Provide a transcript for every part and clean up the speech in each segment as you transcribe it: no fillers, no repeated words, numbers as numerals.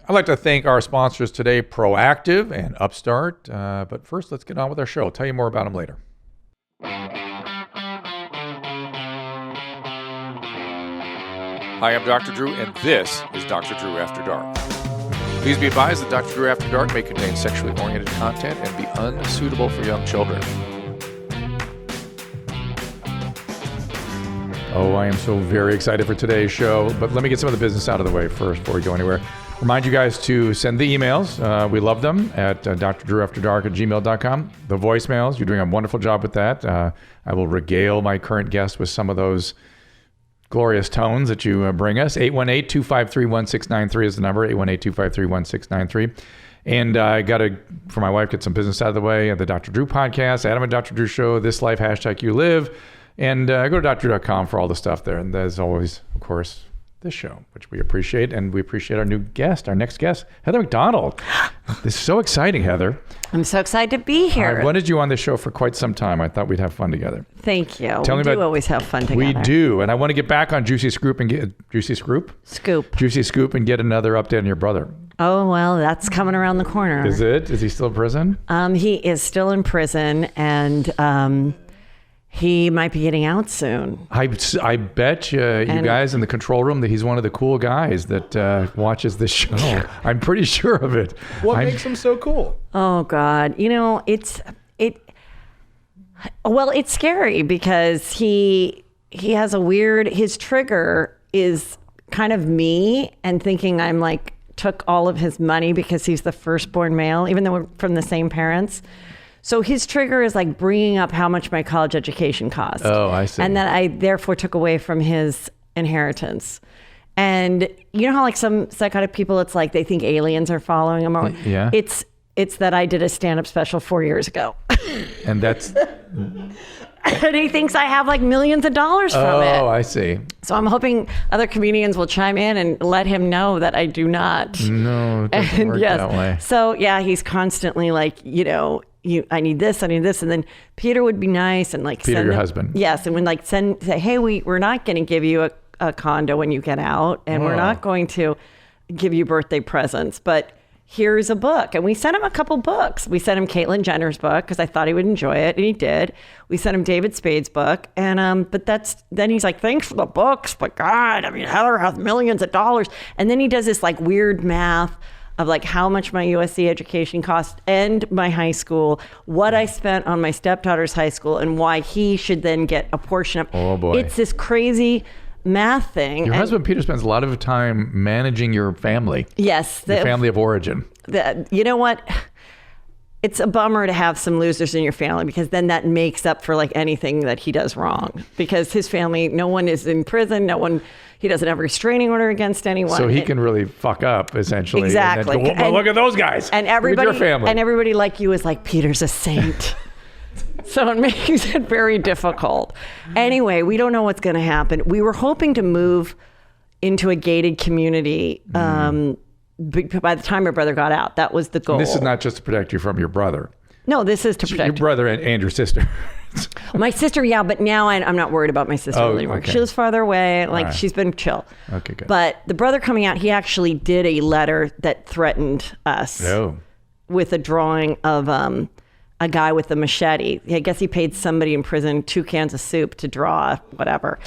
I'd like to thank our sponsors today, Proactive and Upstart. But first, let's get on with our show. I'll tell you more about them later. Hi, I'm Dr. Drew, and this is Dr. Drew After Dark. Please be advised that Dr. Drew After Dark may contain sexually oriented content and be unsuitable for young children. Oh, I am so very excited for today's show, but let me get some of the business out of the way first before we go anywhere. Remind you guys to send the emails. We love them at drdrewafterdark@gmail.com. The voicemails, you're doing a wonderful job with that. I will regale my current guest with some of those glorious tones that you bring us. 818-253-1693 is the number, 818-253-1693. And I got to, for my wife, get some business out of the way. The Dr. Drew podcast, Adam and Dr. Drew show, This Life, #YouLive. And go to drdrew.com for all the stuff there. And there's always, of course, this show, which we appreciate. And we appreciate our new guest, our next guest, Heather McDonald. This is so exciting, Heather. I'm so excited to be here. I wanted you on this show for quite some time. I thought we'd have fun together. Thank you. Tell me we about, do always have fun together. We do. And I want to get back on Juicy Scoop and get Juicy Scoop and get another update on your brother. Oh, well, that's coming around the corner. Is it? Is he still in prison? He is still in prison, and he might be getting out soon. I bet you guys in the control room that he's one of the cool guys that watches this show. I'm pretty sure of it. What makes him so cool? Oh God, it's scary because he has a weird. His trigger is kind of me and thinking I'm like took all of his money because he's the firstborn male, even though we're from the same parents. So his trigger is like bringing up how much my college education cost. Oh, I see. And that I therefore took away from his inheritance. And you know how like some psychotic people, it's like they think aliens are following them. Or, yeah. It's that I did a stand-up special 4 years ago. And that's... And he thinks I have like millions of dollars from it. Oh, I see. So I'm hoping other comedians will chime in and let him know that I do not. No, it doesn't work that way. So yeah, he's constantly like, I need this. And then Peter would be nice and like Peter, your husband. Yes, and when like say, hey, we're not going to give you a condo when you get out, and we're not going to give you birthday presents, but here's a book. And we sent him a couple books. We sent him Caitlyn Jenner's book because I thought he would enjoy it, and he did. We sent him David Spade's book, and then he's like, thanks for the books, but God, I mean, Heather has millions of dollars. And then he does this like weird math of like how much my USC education cost and my high school, what I spent on my stepdaughter's high school, and why he should then get a portion of. Oh boy. It's this crazy math thing. Your husband Peter spends a lot of time managing your family. Yes. The family of origin. You know what? It's a bummer to have some losers in your family because then that makes up for like anything that he does wrong. Because his family, no one is in prison, he doesn't have a restraining order against anyone. So he can really fuck up, essentially. Exactly. And then go, well, look at those guys. And everybody, look at your family. And everybody like you is like, Peter's a saint. So it makes it very difficult. Anyway, we don't know what's going to happen. We were hoping to move into a gated community by the time my brother got out. That was the goal. And this is not just to protect you from your brother. No, this is to protect your brother and your sister. My sister, yeah, but now I'm not worried about my sister anymore. Okay. She lives farther away. Like, she's been chill. Okay, good. But the brother coming out, he actually did a letter that threatened us with a drawing of a guy with a machete. I guess he paid somebody in prison 2 cans of soup to draw whatever.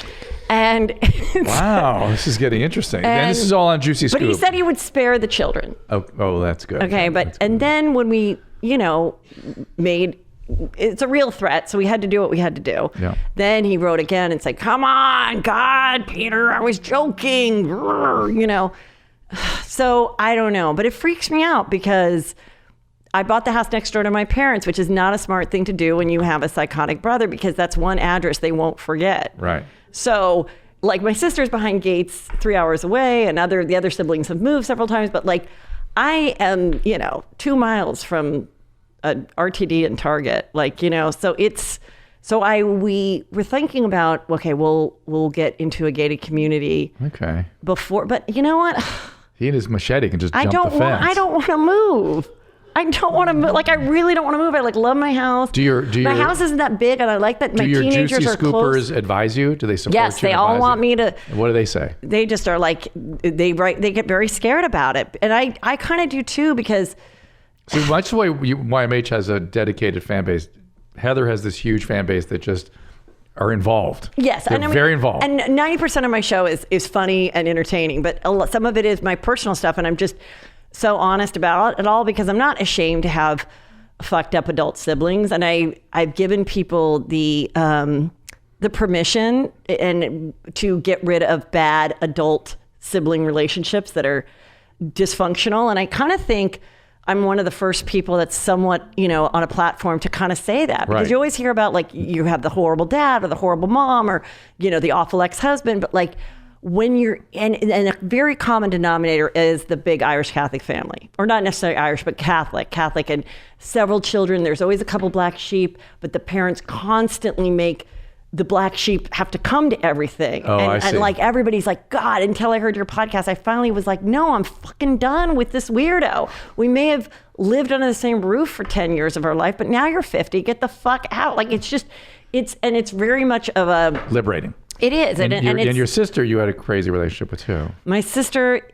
And wow, this is getting interesting. And this is all on Juicy Scoop. But he said he would spare the children. Oh, that's good. Okay, then when we, it's a real threat, so we had to do what we had to do. Yeah. Then he wrote again and said, come on, God, Peter, I was joking, So I don't know, but it freaks me out because I bought the house next door to my parents, which is not a smart thing to do when you have a psychotic brother because that's one address they won't forget. Right. So like my sister's behind gates 3 hours away and the other siblings have moved several times, but like I am, 2 miles from a RTD and Target, we were thinking about, okay, we'll get into a gated community. Okay. Before, but you know what? He and his machete can just jump the fence. I don't want to move. I don't want to move. Like, I really don't want to move. I love my house. My house isn't that big, and I like that my teenagers juicy are close. scoopers advise you? Do they support you? Yes, they all want me to. What do they say? They just are like, they get very scared about it. And I kind of do too, because. See, much the way YMH has a dedicated fan base, Heather has this huge fan base that just are involved. Yes. They're very involved. And 90% of my show is funny and entertaining, but some of it is my personal stuff, and I'm just so honest about it all because I'm not ashamed to have fucked up adult siblings, and I've given people the permission and to get rid of bad adult sibling relationships that are dysfunctional, and I kind of think I'm one of the first people that's somewhat, on a platform to kind of say that, because you always hear about like you have the horrible dad or the horrible mom or, the awful ex-husband. But like when you're and a very common denominator is the big Irish Catholic family, or not necessarily Irish, but Catholic and several children. There's always a couple black sheep, but the parents constantly make the black sheep have to come to everything. And like everybody's like, God, until I heard your podcast, I finally was like, no, I'm fucking done with this weirdo. We may have lived under the same roof for 10 years of our life, but now you're 50, get the fuck out. Like it's very much of a... liberating. It is. And your sister, you had a crazy relationship with too. My sister,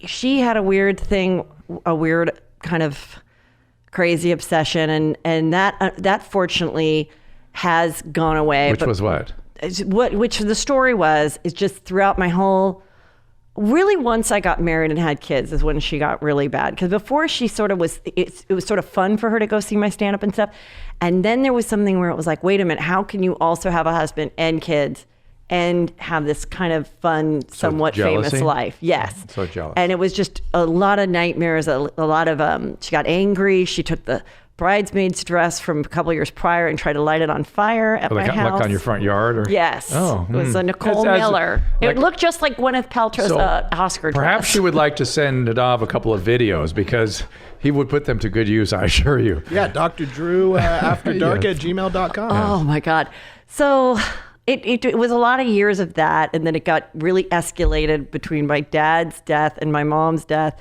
she had a weird kind of crazy obsession, and that fortunately has gone away. Which was what? Which the story is just throughout my whole, really once I got married and had kids is when she got really bad. Because before she sort of was, it was sort of fun for her to go see my stand-up and stuff. And then there was something where it was like, wait a minute, how can you also have a husband and kids and have this kind of fun, somewhat famous life? Yes. So jealous. And it was just a lot of nightmares, a lot of, she got angry. She took the bridesmaid's dress from a couple of years prior and tried to light it on fire at my house. Like on your front yard? Or? Yes. Oh. It was a Nicole Miller. It looked just like Gwyneth Paltrow's Oscar dress. Perhaps she would like to send Nadav a couple of videos because he would put them to good use, I assure you. Yeah, Dr. Drew after dark at gmail.com. Oh my God. So it was a lot of years of that, and then it got really escalated between my dad's death and my mom's death.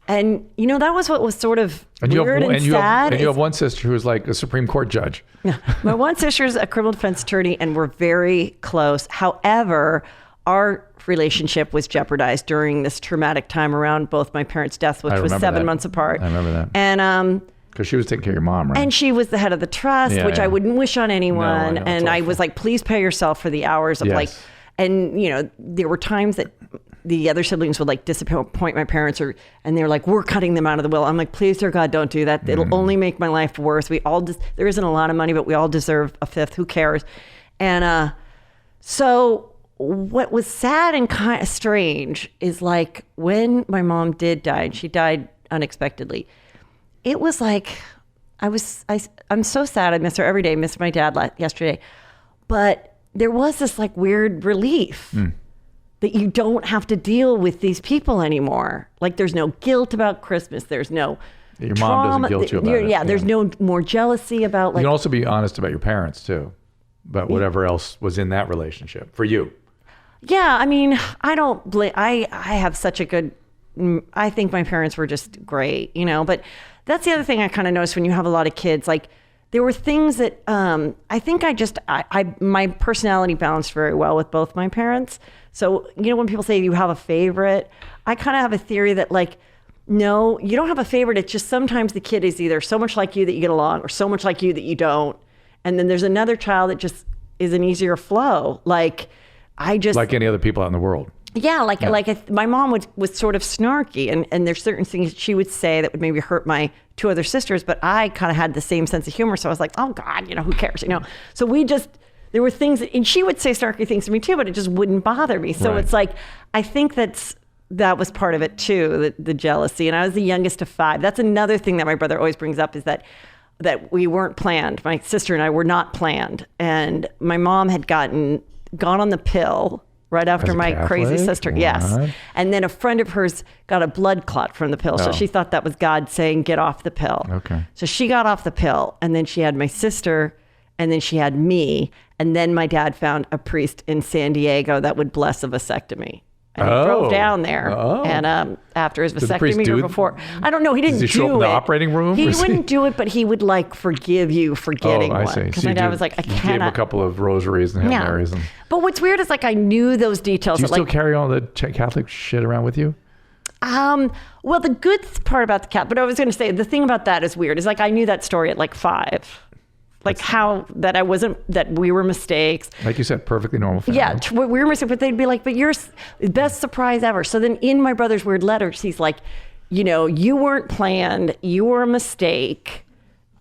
And, that was what was sort of weird and sad. And you have one sister who is like a Supreme Court judge. Yeah. My one sister's a criminal defense attorney, and we're very close. However, our relationship was jeopardized during this traumatic time around both my parents' deaths, which was 7 months apart. I remember that. And because she was taking care of your mom, right? And she was the head of the trust, which I wouldn't wish on anyone. No, and I was like, please pay yourself for the hours of there were times that the other siblings would like disappoint my parents, and they're like, we're cutting them out of the will. I'm like, please, dear God, don't do that. It'll only make my life worse. There isn't a lot of money, but we all deserve a fifth. Who cares? And so what was sad and kind of strange is like when my mom did die, and she died unexpectedly, it was like, I'm so sad. I miss her every day. Missed my dad yesterday. But there was this like weird relief. That you don't have to deal with these people anymore. Like there's no guilt about Christmas. There's no your mom doesn't guilt you about it. Yeah, there's no more jealousy about like. You can also be honest about your parents too, about whatever else was in that relationship for you. Yeah, I mean, I don't blame. I have such a good. I think my parents were just great, But that's the other thing I kind of noticed when you have a lot of kids. Like there were things that I think my personality balanced very well with both my parents. So, when people say you have a favorite, I kind of have a theory that like, no, you don't have a favorite. It's just sometimes the kid is either so much like you that you get along or so much like you that you don't. And then there's another child that just is an easier flow. Like like any other people out in the world. Yeah. My mom was sort of snarky and there's certain things she would say that would maybe hurt my two other sisters, but I kind of had the same sense of humor. So I was like, oh God, who cares? So there were things, and she would say snarky things to me too, but it just wouldn't bother me. So It's like, I think that was part of it too, the jealousy. And I was the youngest of 5. That's another thing that my brother always brings up is that we weren't planned. My sister and I were not planned. And my mom had gone on the pill right after my crazy sister. What? Yes. And then a friend of hers got a blood clot from the pill. So she thought that was God saying, get off the pill. Okay. So she got off the pill, and then she had my sister, and then she had me. And then my dad found a priest in San Diego that would bless a vasectomy. And he drove down there. And after his vasectomy or before. I don't know. He didn't do it. Does he show up in the operating room? He wouldn't do it, but he would like forgive you for getting one. I see. Because my dad was like, I cannot. You gave him a couple of rosaries and Hail Marys. But what's weird is like I knew those details. Do you still carry all the Catholic shit around with you? Well, the good part about the cat, but I was going to say the thing about that is weird. Is like I knew that story at like 5. Like how that we were mistakes. Like you said, perfectly normal family. Yeah, we were mistakes, but they'd be like, but you're the best surprise ever. So then in my brother's weird letters, he's like, you weren't planned. You were a mistake.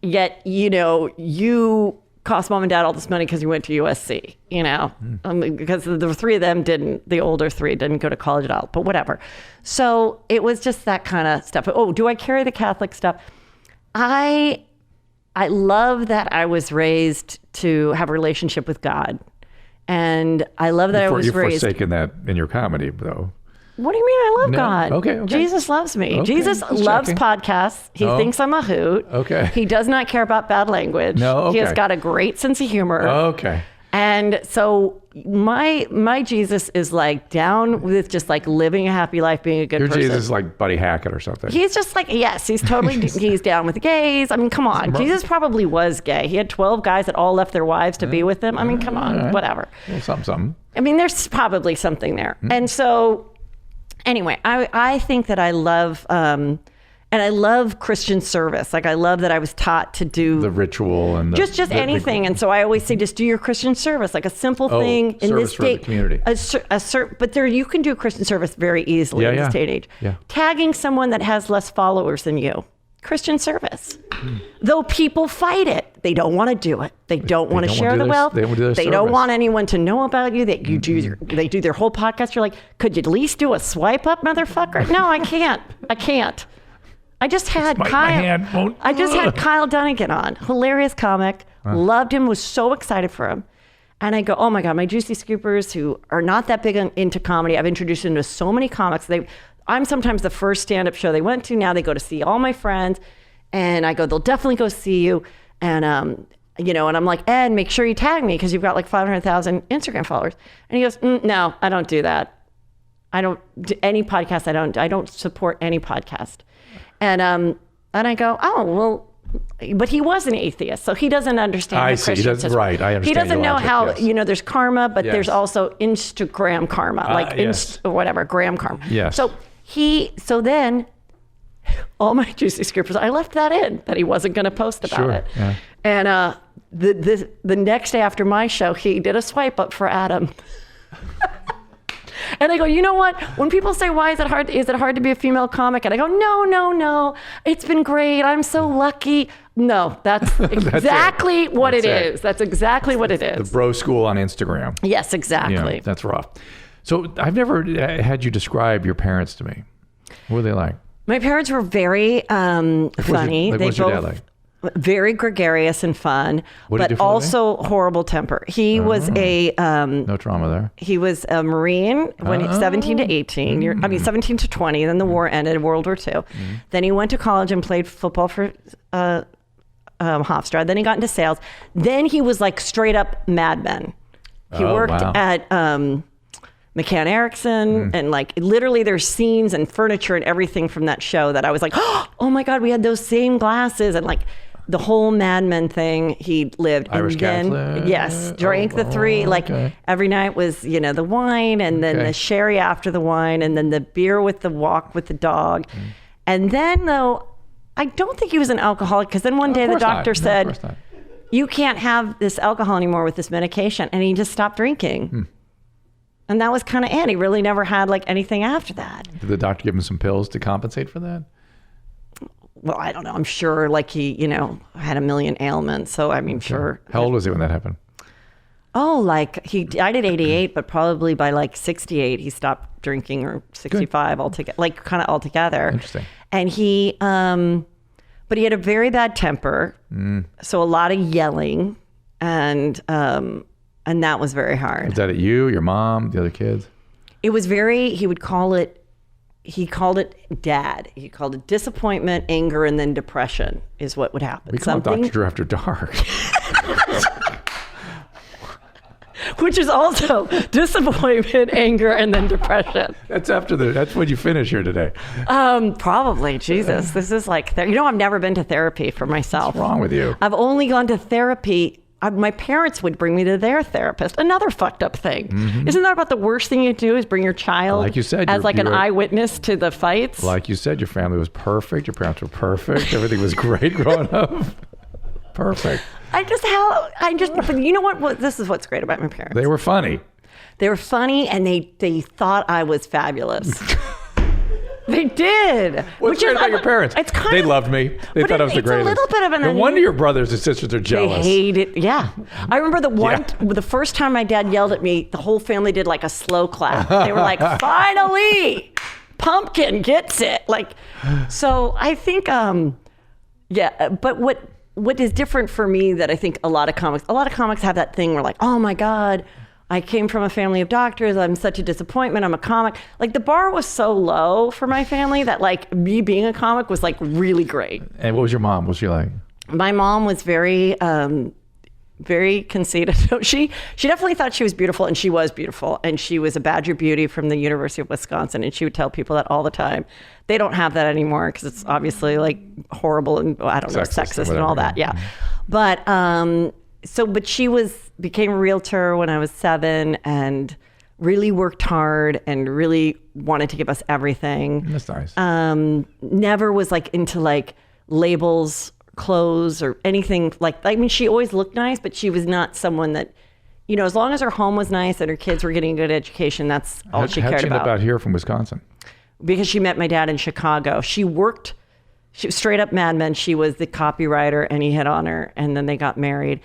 Yet, you cost mom and dad all this money because you went to USC, because the 3 of them didn't, the older 3 didn't go to college at all, but whatever. So it was just that kind of stuff. Oh, do I carry the Catholic stuff? I love that I was raised to have a relationship with God. And I love that I was raised... You've forsaken that in your comedy, though. What do you mean I love God? Okay. Jesus loves me. Okay, Jesus loves podcasts. He thinks I'm a hoot. Okay. He does not care about bad language. No, okay. He has got a great sense of humor. Okay. And so my Jesus is like down with just like living a happy life, being a good person. Your Jesus is like Buddy Hackett or something. He's just like, yes, he's totally, he's down with the gays. I mean, come on. Jesus probably was gay. He had 12 guys that all left their wives to be with him. I mean, come on, whatever. Well, something. I mean, there's probably something there. And so anyway, I think that I love, and I love Christian service. Like I love that I was taught to do the ritual and just anything. And so I always say, just do your Christian service, like a simple thing in this day. The community. But there, you can do Christian service very easily in this day and age. Yeah. Tagging someone that has less followers than you, Christian service. Though people fight it, they don't want to do it. They don't want to share the wealth. They don't want anyone to know about you. They do their whole podcast. You're like, could you at least do a swipe up, motherfucker? No, I can't. I just had Kyle Dunnigan on, hilarious comic, loved him, was so excited for him. And I go, oh my God, my Juicy Scoopers who are not that big into comedy, I've introduced them to so many comics. I'm sometimes the first stand-up show they went to. Now they go to see all my friends. And I go, they'll definitely go see you. And, and I'm like, Ed, make sure you tag me because you've got like 500,000 Instagram followers. And he goes, no, I don't do that. I don't do any podcast. I don't support any podcast. And I go, oh, well, but he was an atheist, so he doesn't understand. I see. He doesn't, right. I understand. He doesn't know logic, how, there's karma, but there's also Instagram karma, whatever, gram karma. Yes. So then all my Juicy Scoopers, I left that in, that he wasn't going to post about it. Yeah. And the next day after my show, he did a swipe up for Adam. And I go, you know what? When people say, why is it hard? Is it hard to be a female comic? And I go, no. It's been great. I'm so lucky. No, that's exactly what it is. That's exactly what it is. The bro school on Instagram. Yes, exactly. Yeah, that's rough. So I've never had you describe your parents to me. What were they like? My parents were very funny. What's your dad like? Very gregarious and fun, but also horrible temper. He was a no trauma there. He was a Marine when he 17 to 18. 17 to 20. Then the war ended, World War II. Then he went to college and played football for Hofstra. Then he got into sales. Then he was like straight up Mad Men. He worked at McCann Erickson, and like literally there's scenes and furniture and everything from that show that I was like, oh my God, we had those same glasses, and like the whole Mad Men thing he lived. Irish and then, Catholic. Yes, drank the 3, like every night was, the wine and then the sherry after the wine and then the beer with the walk with the dog. And then though, I don't think he was an alcoholic because then one day the doctor said, you can't have this alcohol anymore with this medication. And he just stopped drinking. And that was kind of it. He really never had like anything after that. Did the doctor give him some pills to compensate for that? Well, I don't know. I'm sure like he, had a million ailments. So, I mean, sure. How old was he when that happened? Oh, like he died at 88, but probably by like 68, he stopped drinking, or 65 altogether, like kind of altogether. Interesting. And he, but he had a very bad temper. So a lot of yelling and that was very hard. Was that at you, your mom, the other kids? It was he called it dad. He called it disappointment, anger, and then depression is what would happen. We call it Dr. Drew After Dark. which is also disappointment, anger, and then depression. That's when you finish here today. Probably. Jesus, this is like, I've never been to therapy for myself. What's wrong with you? I've only gone to therapy. My parents would bring me to their therapist. Another fucked up thing. Mm-hmm. Isn't that about the worst thing you do is bring your child like you said, as an eyewitness to the fights? Like you said, your family was perfect. Your parents were perfect. Everything was great growing up. Perfect. But you know what? This is what's great about my parents. They were funny. They were funny, and they thought I was fabulous. They did. What's great about your parents? They loved me. They thought I was the greatest. It's a little bit of an. No wonder your brothers and sisters are jealous. They hate it. Yeah. I remember the first time my dad yelled at me, the whole family did like a slow clap. They were like, finally, Pumpkin gets it. So I think, but what is different for me that I think a lot of comics have that thing where like, oh my God, I came from a family of doctors. I'm such a disappointment. I'm a comic. Like the bar was so low for my family that like me being a comic was like really great. And what was your mom? What was she like? My mom was very, very conceited. So she definitely thought she was beautiful, and she was beautiful. And she was a Badger Beauty from the University of Wisconsin. And she would tell people that all the time. They don't have that anymore because it's obviously like horrible and sexist and all that. Yeah. But, but she became a realtor when I was 7 and really worked hard and really wanted to give us everything. That's nice. Never was like into like labels, clothes or anything she always looked nice, but she was not someone that, as long as her home was nice and her kids were getting a good education, that's all she cared about. How'd she end up out here from Wisconsin? Because she met my dad in Chicago. She was straight up Mad Men. She was the copywriter and he hit on her and then they got married.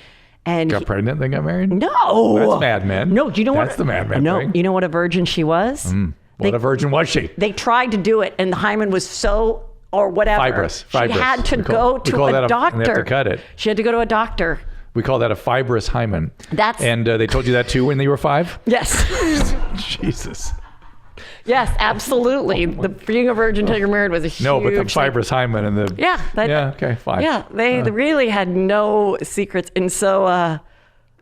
And got pregnant, then got married? No. That's Mad Men. No, do you know That's the Mad Men thing. You know what a virgin she was? What a virgin was she? They tried to do it and the hymen was so, or whatever. Fibrous. She had to go to a doctor. They have to cut it. She had to go to a doctor. We call that a fibrous hymen. And they told you that too when you were 5? Yes. Jesus. Yes, absolutely. Being a virgin until you're married was a huge... No, but the fibrous hymen and the... Yeah. Okay, fine. Yeah, they really had no secrets. And so,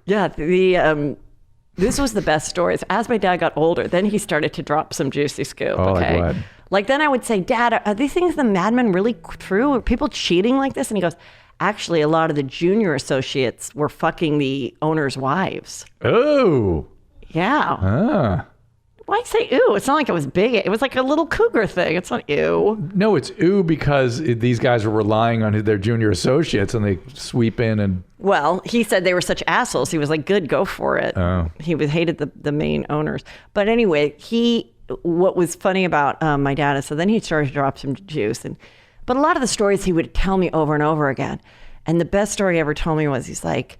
this was the best stories. As my dad got older, then he started to drop some juicy scoop. Oh, okay? like what? Like then I would say, Dad, are these things the Mad Men really true? Are people cheating like this? And he goes, actually, a lot of the junior associates were fucking the owners' wives. Oh. Yeah. Why say ooh? It's not like it was big. It was like a little cougar thing. It's not ew. No, it's ooh because these guys were relying on their junior associates and they sweep in and... Well, he said they were such assholes. He was like, good, go for it. Oh. He hated the main owners. But anyway, what was funny about my dad is so then he started to drop some juice. But a lot of the stories he would tell me over and over again. And the best story he ever told me was he's like,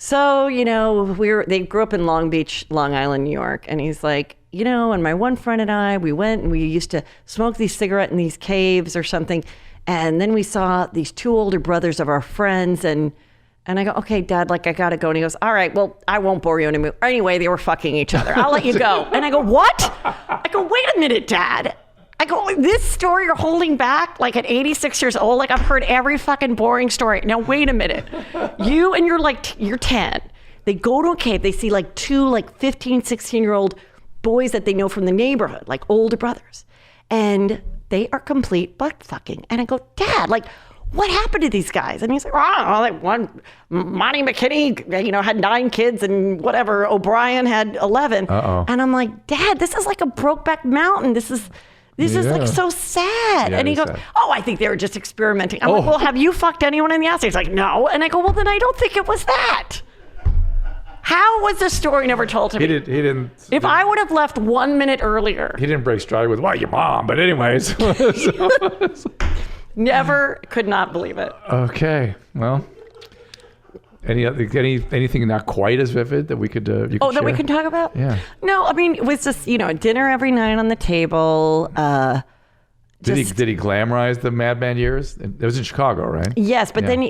so, they grew up in Long Beach, Long Island, New York. And he's like, and my one friend and I, we went and we used to smoke these cigarettes in these caves or something. And then we saw these 2 older brothers of our friends. And I go, okay, Dad, I got to go. And he goes, all right, well, I won't bore you anymore. Anyway, they were fucking each other. I'll let you go. And I go, what? I go, wait a minute, Dad. I go, this story you're holding back, at 86 years old, I've heard every fucking boring story. Now, wait a minute. You and you're 10. They go to a cave. They see 2 15, 16-year-old boys that they know from the neighborhood, older brothers. And they are complete butt fucking. And I go, Dad, what happened to these guys? And he's like, one, Monty McKinney, had 9 kids and whatever. O'Brien had 11. Uh-oh. And I'm like, Dad, this is like a Brokeback Mountain. This is so sad. Yeah, and he goes, sad. oh, I think they were just experimenting. I'm like, well, have you fucked anyone in the ass? He's like, no. And I go, well, then I don't think it was that. How was this story never told to me? He didn't. If I would have left 1 minute earlier. He didn't break stride with, your mom. But anyways. Never could not believe it. Okay. Well. Anything not quite as vivid that we could that we can talk about? Yeah. No, I mean, it was just, dinner every night on the table. Did he glamorize the Mad Men years? It was in Chicago, right? Yes, but then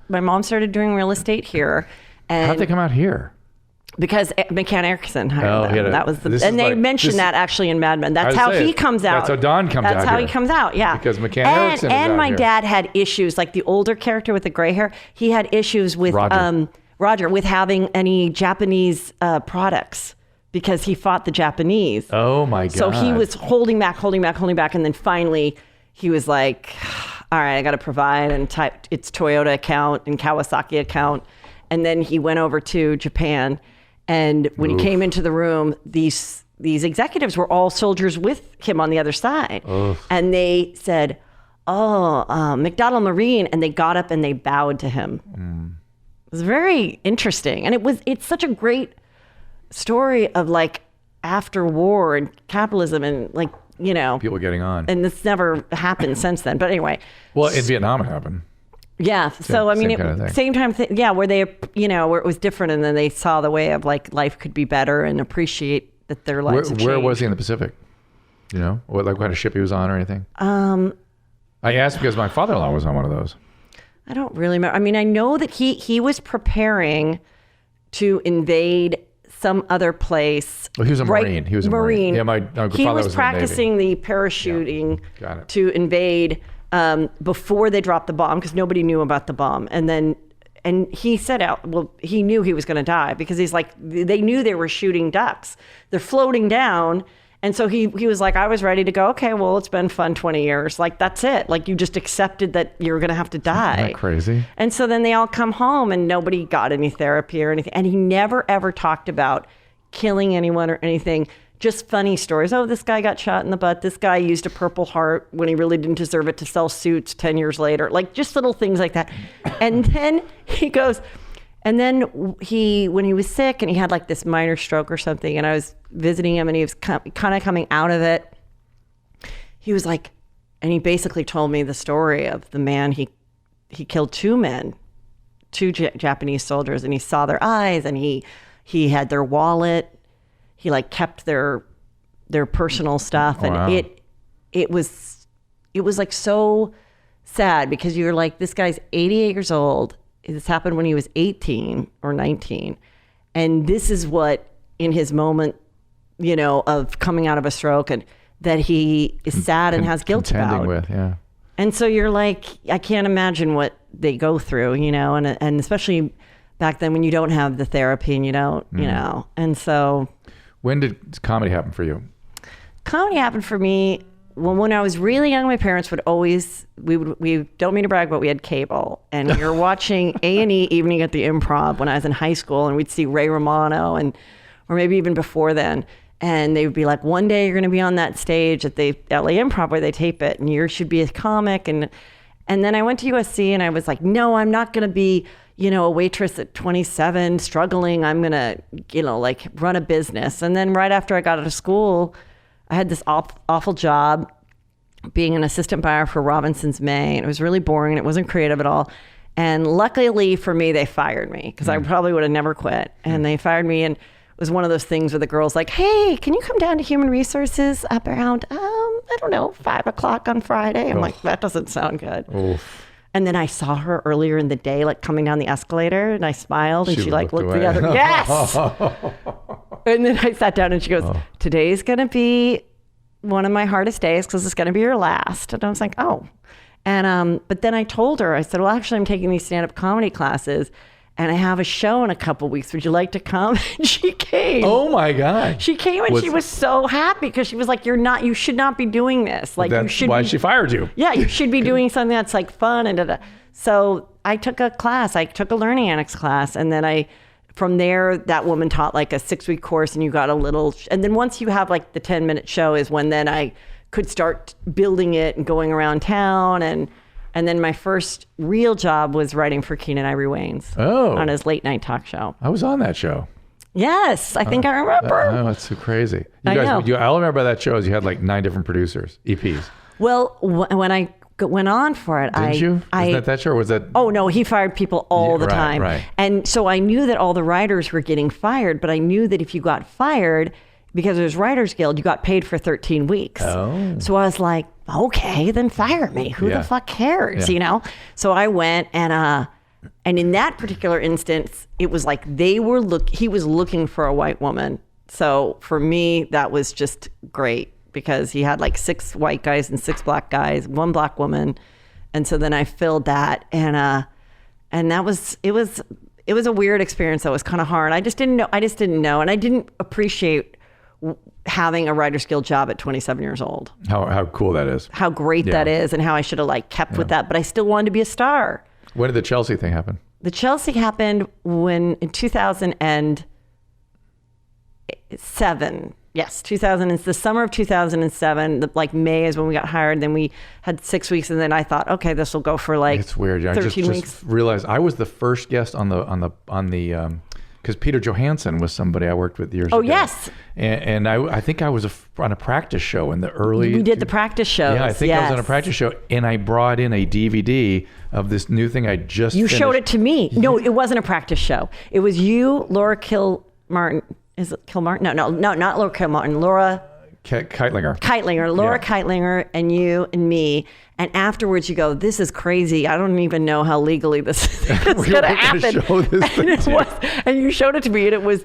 my mom started doing real estate here. And how'd they come out here? Because McCann Erickson hired them. That was they mentioned that actually in Mad Men. That's how he comes out. That's how Don comes out. That's how he comes out. Yeah. Because McCann Erickson is and out my here. dad had issues, like the older character with the gray hair. He had issues with Roger. Roger, with having any Japanese products because he fought the Japanese. Oh my God. So he was holding back. And then finally he was like, all right, I got to provide, and typed its Toyota account and Kawasaki account. And then he went over to Japan. And when he came into the room, these executives were all soldiers with him on the other side. And they said, McDonald Marine. And they got up and they bowed to him. It was very interesting. And it's such a great story of like after war and capitalism and like, you know. People getting on. And this never happened since then. But anyway. Well, in Vietnam it happened. Yeah. So, I mean, same time, where they, where it was different. And then they saw the way of like life could be better and appreciate that their lives have changed. Where was he in the Pacific? You know, what kind of ship he was on or anything? I asked because my father-in-law was on one of those. I don't really remember. I mean, I know that he was preparing to invade some other place. Well, he was a Marine. He was a Marine. Yeah, my father he was in practicing the parachuting to invade before they dropped the bomb because nobody knew about the bomb. And he set out, he knew he was going to die because he's like, they knew they were shooting ducks. They're floating down. And so he was like, I was ready to go, okay, well, it's been fun 20 years. Like, that's it. Like, you just accepted that you're going to have to die. Isn't that crazy? And so then they all come home and nobody got any therapy or anything. And he never, ever talked about killing anyone or anything. Just funny stories. Oh, this guy got shot in the butt. This guy used a Purple Heart when he really didn't deserve it to sell suits 10 years later. Like, just little things like that. And then he goes... And then when he was sick and he had like this minor stroke or something, and I was visiting him and he was kind of coming out of it, he was like, and he basically told me the story of the man, he killed two men, Japanese soldiers, and he saw their eyes and he had their wallet. He like kept their personal stuff. And wow. it was like so sad because you're like, this guy's 88 years old. This happened when he was 18 or 19. And this is what, in his moment, of coming out of a stroke, and that he is sad and has guilt about. With, yeah. And so you're like, I can't imagine what they go through, and especially back then when you don't have the therapy and you don't, And so. When did comedy happen for you? Comedy happened for me. Well, when I was really young, my parents would always, we don't mean to brag, but we had cable. And we were watching A&E Evening at the Improv when I was in high school, and we'd see Ray Romano, or maybe even before then. And they would be like, one day you're going to be on that stage at the LA Improv where they tape it, and you should be a comic. And then I went to USC, and I was like, no, I'm not going to be, a waitress at 27 struggling. I'm going to, like run a business. And then right after I got out of school, I had this awful job being an assistant buyer for Robinson's May, and it was really boring and it wasn't creative at all. And luckily for me, they fired me because I probably would have never quit. And they fired me, and it was one of those things where the girl's like, hey, can you come down to Human Resources up around, I don't know, 5:00 on Friday? I'm like, that doesn't sound good. Oof. And then I saw her earlier in the day, like coming down the escalator, and I smiled, and she like looked away. the other, yes! And then I sat down and she goes, today's going to be one of my hardest days because it's going to be your last. And I was like, oh. And but then I told her, I said, well, actually, I'm taking these stand-up comedy classes and I have a show in a couple weeks. Would you like to come? And she came. Oh my God. She came and she was so happy because she was like, you should not be doing this. Like, that's you should why she fired you. Yeah, you should be doing something that's like fun and da-da. So I took a class. I took a Learning Annex class, and then from there, that woman taught like a 6-week course, and you got a little, and then once you have like the 10-minute show is when then I could start building it and going around town. And then my first real job was writing for Keenan Ivory Wayans on his late night talk show. I was on that show. Yes, I think I remember. Oh, that's so crazy. You guys, all I remember that show is you had like 9 different producers, EPs. Well, when I went on for it, Didn't you? Was that show, or was that? Oh no, he fired people all the time. Right. And so I knew that all the writers were getting fired, but I knew that if you got fired, because it was Writers Guild, you got paid for 13 weeks. Oh. So I was like, okay, then fire me. Who the fuck cares, So I went, and in that particular instance, it was like he was looking for a white woman. So for me, that was just great because he had like 6 white guys and 6 black guys, 1 black woman. And so then I filled that, and that was, it it was a weird experience. That was kind of hard. I just didn't know. And I didn't appreciate having a Writers Guild job at 27 years old. How cool that is. How great that is, and how I should have like kept with that. But I still wanted to be a star. When did the Chelsea thing happen? The Chelsea happened in 2007. Yes, it's the summer of 2007. Like May is when we got hired. Then we had 6 weeks, and then I thought, okay, this will go for like it's weird. 13 I weeks. just realized I was the first guest on the because Peter Johansson was somebody I worked with years ago. Oh, yes. And I think I was on a practice show in the early... We did the practice shows. Yeah, I think I was on a practice show, and I brought in a DVD of this new thing I just You finished. showed it to me. No, it wasn't a practice show. It was you, Laura Kilmartin. Is it Kilmartin? No, not Laura Kilmartin. Laura... Keitlinger. Laura Keitlinger, and you and me. And afterwards you go, this is crazy. I don't even know how legally this is going to happen. Show this thing And you showed it to me, and it was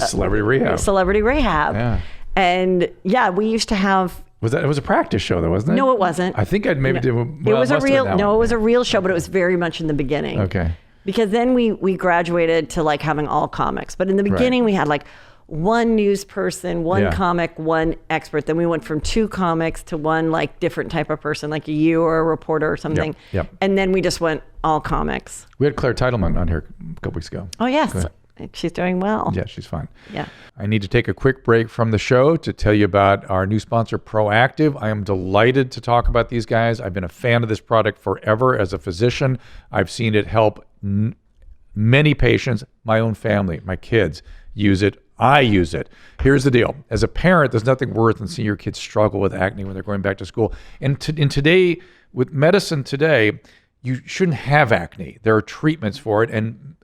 Celebrity Rehab. Celebrity Rehab. Yeah. And yeah, we used to have... It was a practice show though, wasn't it? No, it wasn't. I think I'd maybe did... Well, it was a real... No, it was a real show, but it was very much in the beginning. Okay. Because then we graduated to like having all comics. But in the beginning we had like one news person, one comic, one expert. Then we went from 2 comics to one like different type of person, like you or a reporter or something. Yep. And then we just went all comics. We had Claire Titleman on here a couple weeks ago. Oh, yes. She's doing well. Yeah, she's fine. Yeah. I need to take a quick break from the show to tell you about our new sponsor, Proactive. I am delighted to talk about these guys. I've been a fan of this product forever as a physician. I've seen it help many patients, my own family, my kids use it. I use it. Here's the deal. As a parent, there's nothing worse than seeing your kids struggle with acne when they're going back to school. And in today, with medicine today, you shouldn't have acne. There are treatments for it, and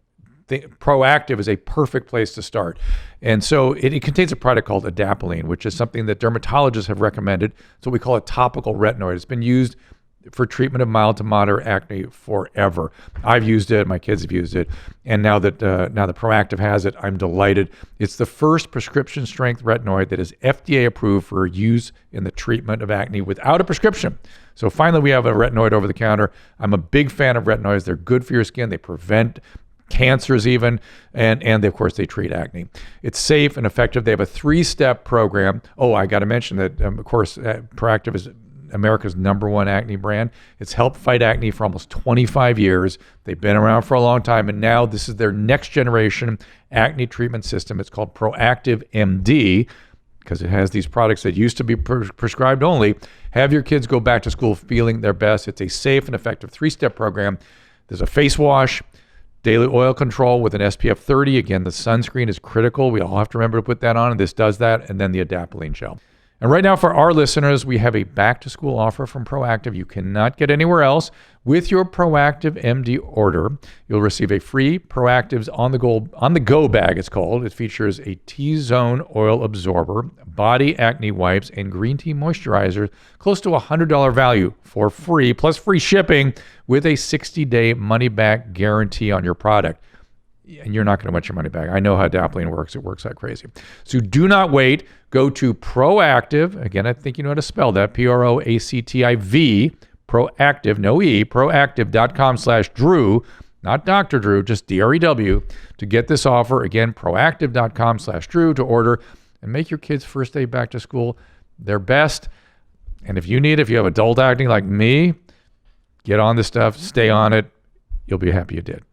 Proactive is a perfect place to start. And so it contains a product called adapalene, which is something that dermatologists have recommended. It's what we call a topical retinoid. It's been used for treatment of mild to moderate acne forever. I've used it, my kids have used it, and now that Proactive has it, I'm delighted. It's the first prescription strength retinoid that is FDA approved for use in the treatment of acne without a prescription. So finally we have a retinoid over the counter. I'm a big fan of retinoids. They're good for your skin. They prevent cancers even, and of course they treat acne. It's safe and effective. They have a 3-step program. Oh, I got to mention that, of course, Proactive is America's #1 acne brand. It's helped fight acne for almost 25 years. They've been around for a long time, and now this is their next generation acne treatment system. It's called Proactive MD because it has these products that used to be prescribed only. Have your kids go back to school feeling their best. It's a safe and effective 3-step program. There's a face wash, daily oil control with an SPF 30. Again, the sunscreen is critical. We all have to remember to put that on, and this does that, and then the adapalene gel. And right now, for our listeners, we have a back-to-school offer from Proactive you cannot get anywhere else. With your Proactive MD order, you'll receive a free Proactive's on the go bag, it's called. It features a T-zone oil absorber, body acne wipes, and green tea moisturizer, close to $100 value for free, plus free shipping with a 60-day money-back guarantee on your product. And you're not going to want your money back. I know how adapalene works. It works like crazy. So do not wait. Go to Proactive. Again, I think you know how to spell that. Proactiv. Proactive, no E. Proactive.com/Drew. Not Dr. Drew, just DREW. To get this offer. Again, Proactive.com/Drew to order and make your kids' first day back to school their best. And if you have adult acne like me, get on this stuff. Stay on it. You'll be happy you did.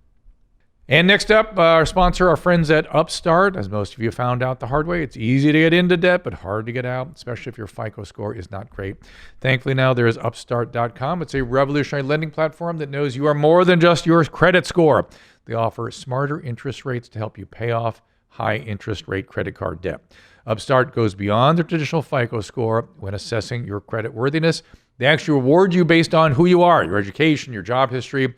And next up, our sponsor, our friends at Upstart. As most of you found out the hard way, it's easy to get into debt, but hard to get out, especially if your FICO score is not great. Thankfully, now there is Upstart.com. It's a revolutionary lending platform that knows you are more than just your credit score. They offer smarter interest rates to help you pay off high interest rate credit card debt. Upstart goes beyond the traditional FICO score when assessing your credit worthiness. They actually reward you based on who you are, your education, your job history.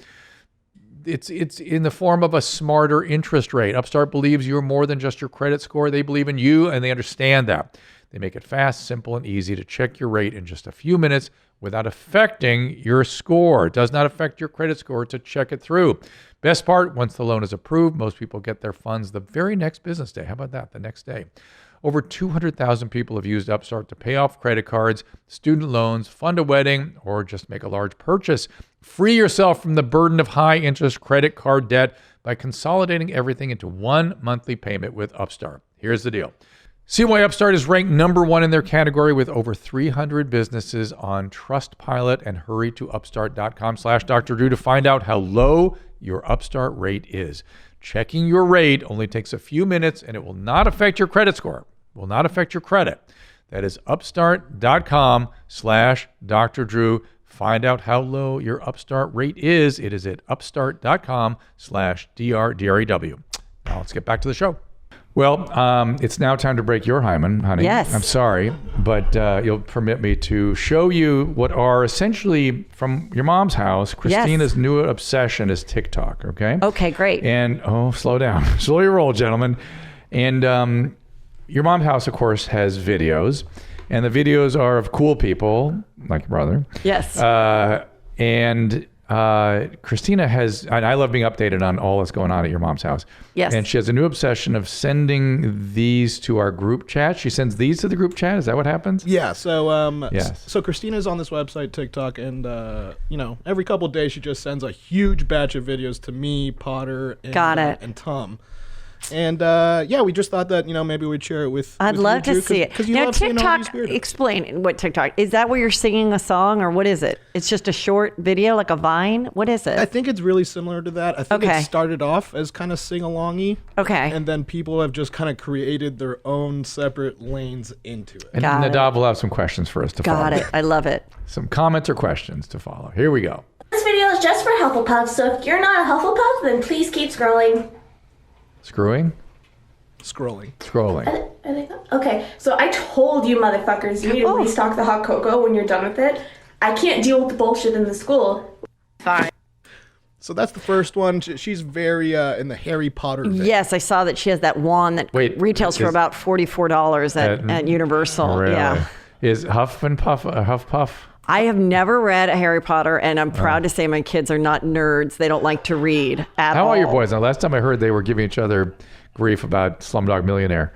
It's in the form of a smarter interest rate. Upstart believes you're more than just your credit score. They believe in you, and they understand that. They make it fast, simple, and easy to check your rate in just a few minutes without affecting your score. It does not affect your credit score to check it through. Best part, once the loan is approved, most people get their funds the very next business day. How about that? The next day. Over 200,000 people have used Upstart to pay off credit cards, student loans, fund a wedding, or just make a large purchase. Free yourself from the burden of high-interest credit card debt by consolidating everything into one monthly payment with Upstart. Here's the deal. See why Upstart is ranked number one in their category with over 300 businesses on Trustpilot, and hurry to upstart.com/Dr. Drew to find out how low your Upstart rate is. Checking your rate only takes a few minutes and it will not affect your credit score, will not affect your credit. That is upstart.com/Dr. Drew. Find out how low your Upstart rate is. It is at upstart.com/DRDREW. Now let's get back to the show. Well, it's now time to break your hymen, honey. Yes. I'm sorry, but you'll permit me to show you what are essentially, from your mom's house, Christina's new obsession is TikTok, okay? Okay, great. And, slow down. Slow your roll, gentlemen. And your mom's house, of course, has videos. And the videos are of cool people, like your brother. Yes. And Christina has, and I love being updated on all that's going on at your mom's house. Yes. And she has a new obsession of sending these to our group chat. She sends these to the group chat. Is that what happens? Yeah. So, Yes. so Christina's on this website, TikTok, and every couple of days she just sends a huge batch of videos to me, Potter, and, Got it. and Tom. And we just thought that maybe we'd share it with. I'd love to see it. Because you Now, love seeing all TikTok, these weirdos. explain what TikTok is. That where you're singing a song, or what is it? It's just a short video, like a Vine. What is it? I think it's really similar to that. I think Okay. it started off as kind of sing-alongy. Okay. And then people have just kind of created their own separate lanes into it. And Got it. Nadav will have some questions for us to follow. Got it. I love it. Some comments or questions to follow. Here we go. This video is just for Hufflepuffs, so if you're not a Hufflepuff, then please keep scrolling. Screwing? Scrolling. Scrolling. Are they gone? Okay, so I told you motherfuckers, you need to restock the hot cocoa when you're done with it. I can't deal with the bullshit in the school. Fine. So that's the first one. She's very in the Harry Potter vein. Yes, I saw that she has that wand that retails for about $44 at Universal. Really? Yeah. Is Huff and Puff a Huff Puff? I have never read a Harry Potter, and I'm proud to say my kids are not nerds. They don't like to read at all. How are your boys? Now, last time I heard they were giving each other grief about Slumdog Millionaire.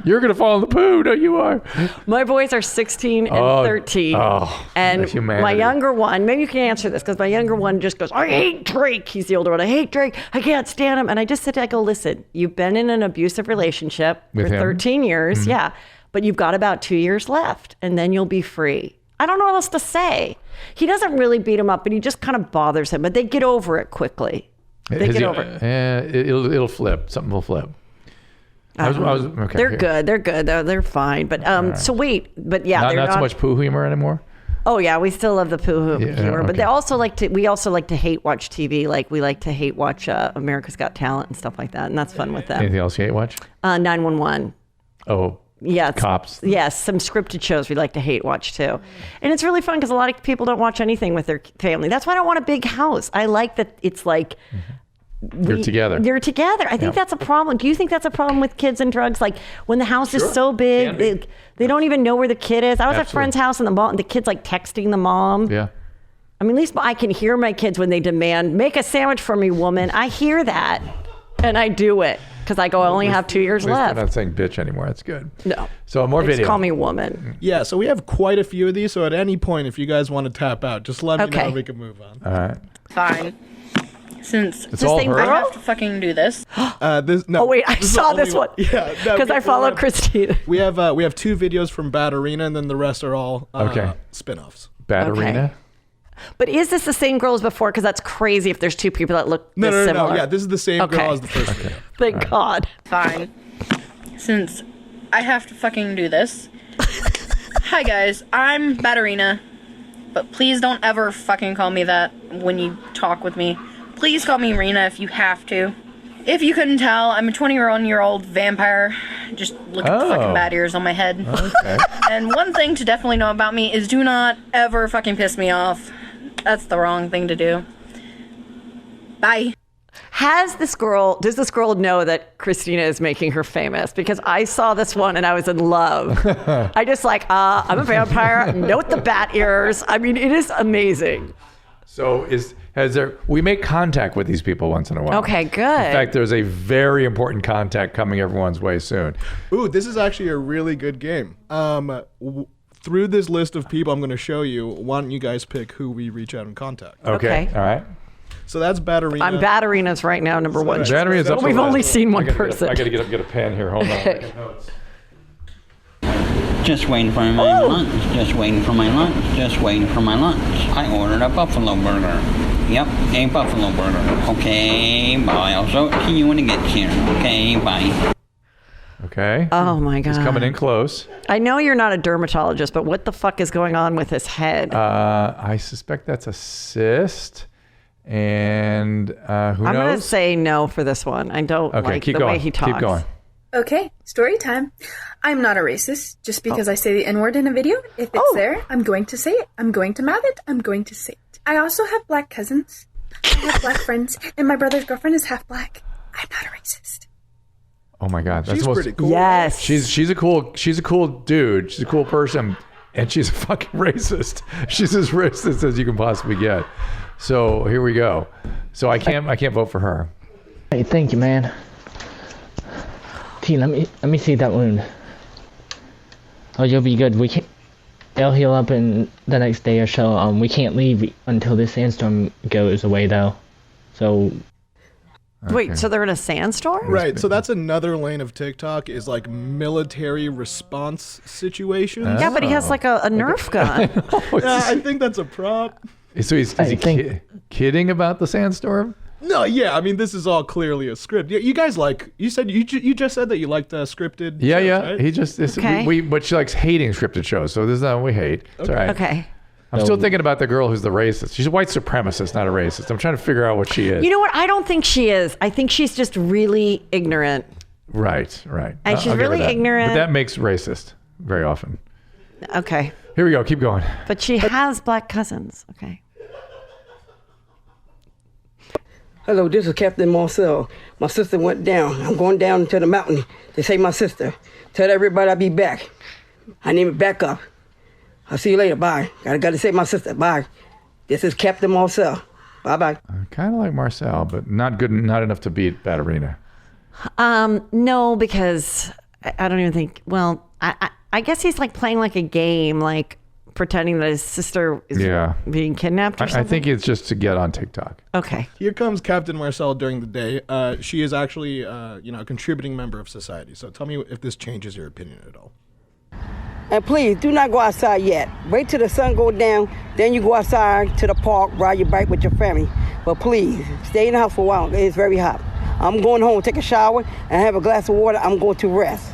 You're going to fall in the poo. No, you are. My boys are 16 and 13. Oh, and the humanity. my younger one, maybe you can answer this, because my younger one just goes, I hate Drake. He's the older one. I hate Drake. I can't stand him. And I just sit there, I go, listen, you've been in an abusive relationship With for him? 13 years. Yeah. But you've got about 2 years left, and then you'll be free. I don't know what else to say. He doesn't really beat him up, but he just kind of bothers him. But they get over it quickly. They get over it. It'll flip. Something will flip. Okay. They're good. They're good. They're fine. But so wait. But yeah, they're not so much poo humor anymore. Oh yeah, we still love the poo humor, okay. but they also like to. We also like to hate watch TV. Like we like to hate watch America's Got Talent and stuff like that, and that's fun with them. Anything else you hate watch? 911. Oh. Yeah, Cops. Yes, some scripted shows we like to hate watch too, and it's really fun because a lot of people don't watch anything with their family. That's why I don't want a big house. I like that it's like. You're together. You're together. I think that's a problem. Do you think that's a problem with kids and drugs? Like when the house is so big, they don't even know where the kid is. I was at a friend's house and the kid's like texting the mom. Yeah. I mean, at least I can hear my kids when they demand, make a sandwich for me, woman. I hear that and I do it because I go, I only have 2 years At least left. they're not saying bitch anymore. That's good. No. So more Just video. call me woman. Yeah, so we have quite a few of these. So at any point, if you guys want to tap out, just let me know. We can move on. All right. Fine. Since It's all her. I have to fucking do this. Oh wait, I saw this one. Yeah, because I follow Christine. We have 2 videos from Bad Arena, and then the rest are all spin-offs. Bad Okay. Arena. But is this the same girl as before? Because that's crazy if there's 2 people that look No, this similar. Yeah, this is the same girl as the first video. Thank God. Fine. Since I have to fucking do this. Hi guys, I'm Batarina. But please don't ever fucking call me that when you talk with me. Please call me Rena if you have to. If you couldn't tell, I'm a 21-year-old vampire. Just look at the fucking bat ears on my head. Okay. And one thing to definitely know about me is do not ever fucking piss me off. That's the wrong thing to do. Bye. Does this girl know that Christina is making her famous? Because I saw this one and I was in love. I just I'm a vampire. Note the bat ears. I mean, it is amazing. So we make contact with these people once in a while. Okay, good. In fact, there's a very important contact coming everyone's way soon. Ooh, this is actually a really good game. Through this list of people I'm going to show you, why don't you guys pick who we reach out and contact? Okay. All right. So that's Batterina. I'm Batterina's right now, number one. Battery is up. We've only seen one person. I got to get up and get a pen here. Hold on. Just waiting for my lunch. Just waiting for my lunch. Just waiting for my lunch. I ordered a buffalo burger. Yep, a buffalo burger. Okay, bye. I'll show it to you when it gets here. Okay, bye. Okay. Oh my God. He's coming in close. I know you're not a dermatologist, but what the fuck is going on with his head? I suspect that's a cyst. And who knows? I'm going to say no for this one. I don't like the way he talks. Keep going. Okay, story time. I'm not a racist. Just because I say the N-word in a video, if it's there, I'm going to say it. I'm going to mouth it. I'm going to say it. I also have black cousins. I have black friends, and my brother's girlfriend is half black. I'm not a racist. Oh my God, that's She's pretty cool. Yes. She's a cool dude. She's a cool person, and she's a fucking racist. She's as racist as you can possibly get. So here we go. So I can't vote for her. Hey, thank you, man. T, let me see that wound. Oh, you'll be good. It'll heal up in the next day or so. We can't leave until this sandstorm goes away, though. So. Wait, so they're in a sandstorm? Right, so that's another lane of TikTok is like military response situations. Yeah, but he has like a Nerf gun. Yeah, I think that's a prop. So is he kidding about the sandstorm? No, yeah, I mean this is all clearly a script. Yeah, you guys you said you just said that you liked scripted. Yeah, shows, yeah. right? He just but she likes hating scripted shows. So this is not what we hate. It's all right. Okay. I'm still thinking about the girl who's the racist. She's a white supremacist, not a racist. I'm trying to figure out what she is. You know what? I don't think she is. I think she's just really ignorant. Right. And she's I'll give her really that. ignorant. But that makes racist very often. Okay. Here we go. Keep going. But she has black cousins. Okay. Hello, this is Captain Marcel. My sister went down. I'm going down to the mountain to save my sister. Tell everybody I'll be back. I need to back up. I'll see you later. Bye. Gotta save my sister. Bye. This is Captain Marcel. Bye-bye. I kind of like Marcel, but not enough to beat Batterina. No, because I don't even think, well, I guess he's like playing like a game, like pretending that his sister is being kidnapped or something. I think it's just to get on TikTok. Okay. Here comes Captain Marcel during the day. She is actually, a contributing member of society. So tell me if this changes your opinion at all. And please, do not go outside yet. Wait till the sun go down, then you go outside to the park, ride your bike with your family. But please, stay in the house for a while. It's very hot. I'm going home, take a shower, and have a glass of water. I'm going to rest.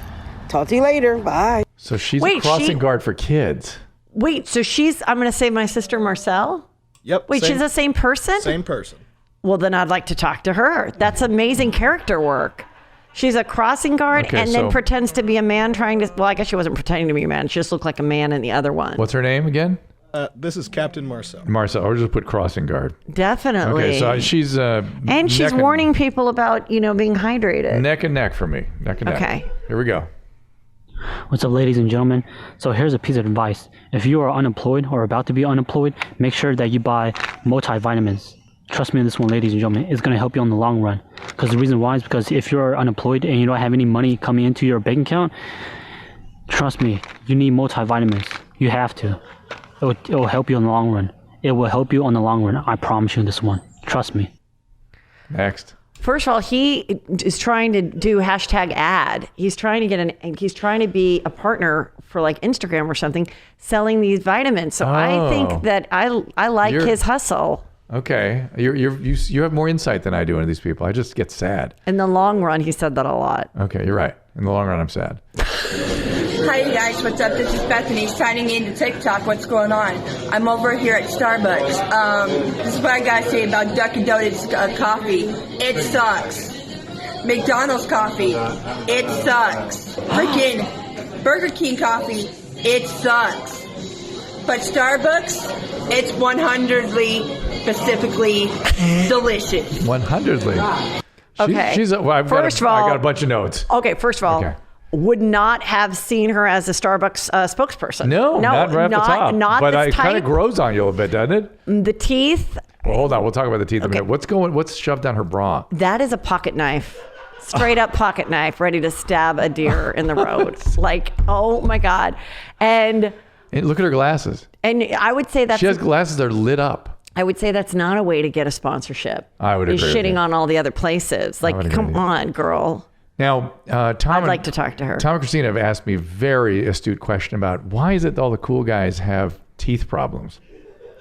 Talk to you later. Bye. So she's a crossing guard for kids. Wait, so I'm going to save my sister Marcel? Yep. Wait, she's the same person? Same person. Well, then I'd like to talk to her. That's amazing character work. She's a crossing guard then pretends to be a man trying to... Well, I guess she wasn't pretending to be a man. She just looked like a man in the other one. What's her name again? This is Captain Marcel. Marcel, or just put crossing guard. Definitely. Okay, so she's... and she's warning people about, being hydrated. Neck and neck for me. Neck and neck. Okay. Here we go. What's up, ladies and gentlemen? So here's a piece of advice. If you are unemployed or about to be unemployed, make sure that you buy multivitamins. Trust me on this one, ladies and gentlemen. It's going to help you on the long run. Because the reason why is because if you're unemployed and you don't have any money coming into your bank account, trust me, you need multivitamins. You have to. It will help you in the long run. It will help you on the long run. I promise you this one. Trust me. Next. First of all, he is trying to do #ad. He's trying to he's trying to be a partner for like Instagram or something, selling these vitamins. So I think that I like his hustle. Okay, you have more insight than I do into these people. I just get sad. In the long run, he said that a lot. Okay, you're right. In the long run, I'm sad. Hi guys, what's up? This is Bethany signing in to TikTok. What's going on? I'm over here at Starbucks. This is what I gotta say about Dunkin' Donuts coffee. It sucks. McDonald's coffee. It sucks. Freaking Burger King coffee. It sucks. But Starbucks, it's 100ly specifically delicious. 100ly. Okay. I got a bunch of notes. Okay, first of all, would not have seen her as a Starbucks spokesperson. No, not right off the top. Not but this it kind of grows on you a little bit, doesn't it? The teeth. Well, hold on. We'll talk about the teeth in a minute. What's shoved down her bra? That is a pocket knife. Straight up pocket knife, ready to stab a deer in the road. Like, oh my God. And look at her glasses. And I would say that she has glasses that are lit up. I would say that's not a way to get a sponsorship. I would agree Is with shitting you. on all the other places. Like, would come agree with you. on, girl. Now, Tom I'd like to talk to her. Tom and Christina have asked me a very astute question about why is it all the cool guys have teeth problems?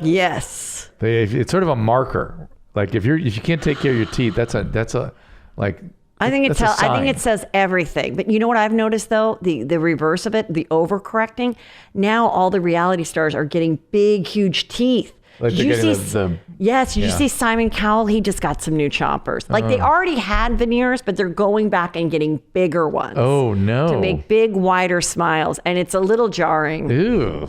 Yes. It's sort of a marker. Like if you can't take care of your teeth, that's a like. I think that's a I think sign. it says everything. But you know what I've noticed though? The reverse of it, the overcorrecting. Now all the reality stars are getting big, huge teeth. Like Did they're you getting see? Yes. Did you see Simon Cowell? He just got some new choppers. Like they already had veneers, but they're going back and getting bigger ones. Oh no! To make big, wider smiles, and it's a little jarring. Ew,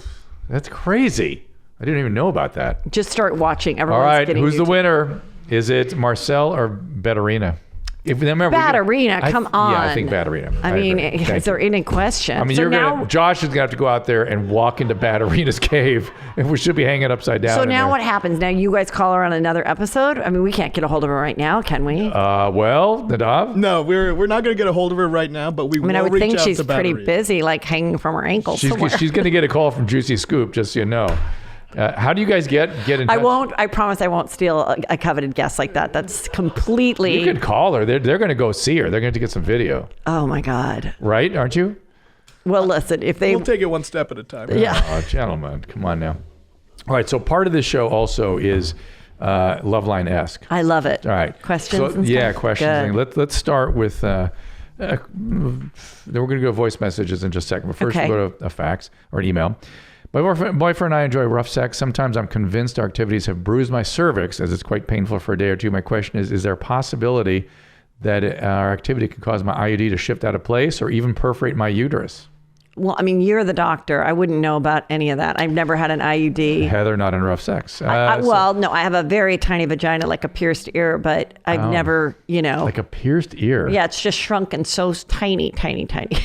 that's crazy. I didn't even know about that. Just start watching. All Everyone's right, getting who's new the teeth. winner? Is it Marcel or Betterina? If remember, Batterina, come on. Yeah, I think Batterina. I mean, agree. is Thank there you. any question? I mean, so Josh is gonna have to go out there and walk into Batterina's cave, and we should be hanging upside down. So in now there. what happens? Now you guys call her on another episode? I mean, we can't get a hold of her right now, can we? Well, Nadav? No, we're not going to get a hold of her right now, but we will I would reach think out she's to pretty Battery. busy, like hanging from her ankles She's somewhere. going to get a call from Juicy Scoop, just so you know. How do you guys get in touch? I promise I won't steal a coveted guest like that. That's completely... You could call her. They're going to go see her. They're going to get some video. Oh my God. Right? Aren't you? Well, listen, if they... We'll take it one step at a time. Yeah. Oh, gentlemen, come on now. All right, so part of this show also is Loveline-esque. I love it. All right. Questions and Yeah, stuff? questions. Good. Let's start with... then we're going to go voice messages in just a second. But first, Okay. we'll go to a fax or an email. My boyfriend and I enjoy rough sex. Sometimes I'm convinced our activities have bruised my cervix, as it's quite painful for a day or two. My question is there a possibility that our activity can cause my IUD to shift out of place or even perforate my uterus? Well, I mean, you're the doctor. I wouldn't know about any of that. I've never had an IUD. Heather, not in rough sex. Well, no, I have a very tiny vagina, like a pierced ear, but I've never, Like a pierced ear? Yeah, it's just shrunken so tiny, tiny, tiny.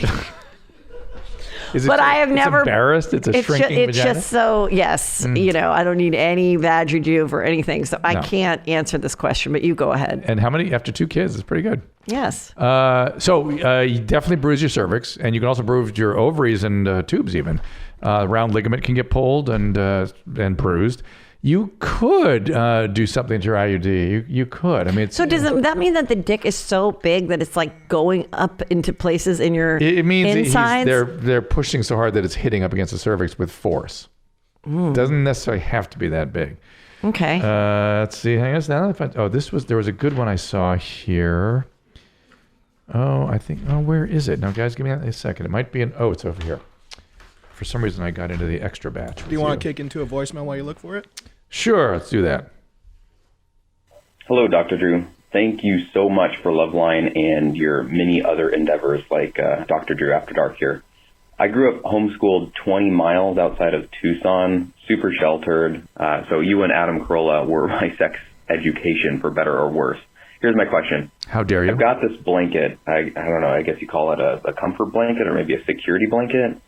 Is it But I have it's never embarrassed. It's a shrinking it's vagina. just so yes, I don't need any Vagijuve or anything, so I No. can't answer this question. But you go ahead. And how many after 2 kids? It's pretty good. Yes. So you definitely bruise your cervix, and you can also bruise your ovaries and tubes. Even round ligament can get pulled and bruised. You could do something to your IUD. You could. I mean, So does that mean that the dick is so big that it's like going up into places in your it means insides? they're pushing so hard that it's hitting up against the cervix with force. Doesn't necessarily have to be that big. Okay. Let's see. Hang on. There was a good one I saw here. Where is it? Now, guys, give me a second. It might be it's over here. For some reason, I got into the extra batch. Do you want to kick into a voicemail while you look for it? Sure, let's do that. Hello, Dr. Drew. Thank you so much for Loveline and your many other endeavors like Dr. Drew After Dark here. I grew up homeschooled 20 miles outside of Tucson, super sheltered. So you and Adam Carolla were my sex education, for better or worse. Here's my question. How dare you? I've got this blanket. I don't know, I guess you call it a comfort blanket or maybe a security blanket.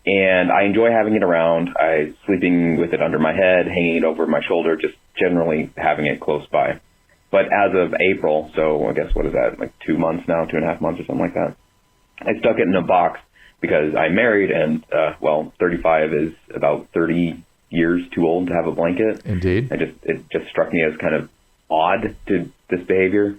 And I enjoy having it around. I sleeping with it under my head, hanging it over my shoulder, just generally having it close by. But as of April, so I guess what is that, like 2 months now, 2.5 months or something like that, I stuck it in a box because I'm married and, 35 is about 30 years too old to have a blanket. Indeed. It just struck me as kind of odd to this behavior.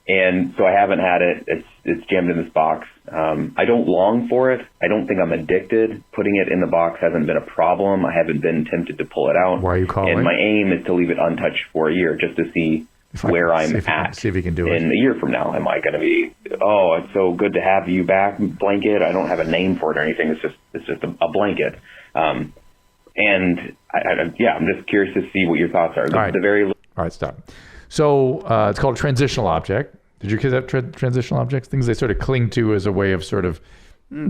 And so I haven't had it. It's jammed in this box. I don't long for it. I don't think I'm addicted. Putting it in the box hasn't been a problem. I haven't been tempted to pull it out. Why are you calling? And my aim is to leave it untouched for a year just to see where I'm at. See if you can do it. In a year from now, am I going to be, it's so good to have you back blanket. I don't have a name for it or anything. It's just a blanket. And I'm just curious to see what your thoughts are. All right, stop. So it's called a transitional object. Did your kids have transitional objects? Things they sort of cling to as a way of sort of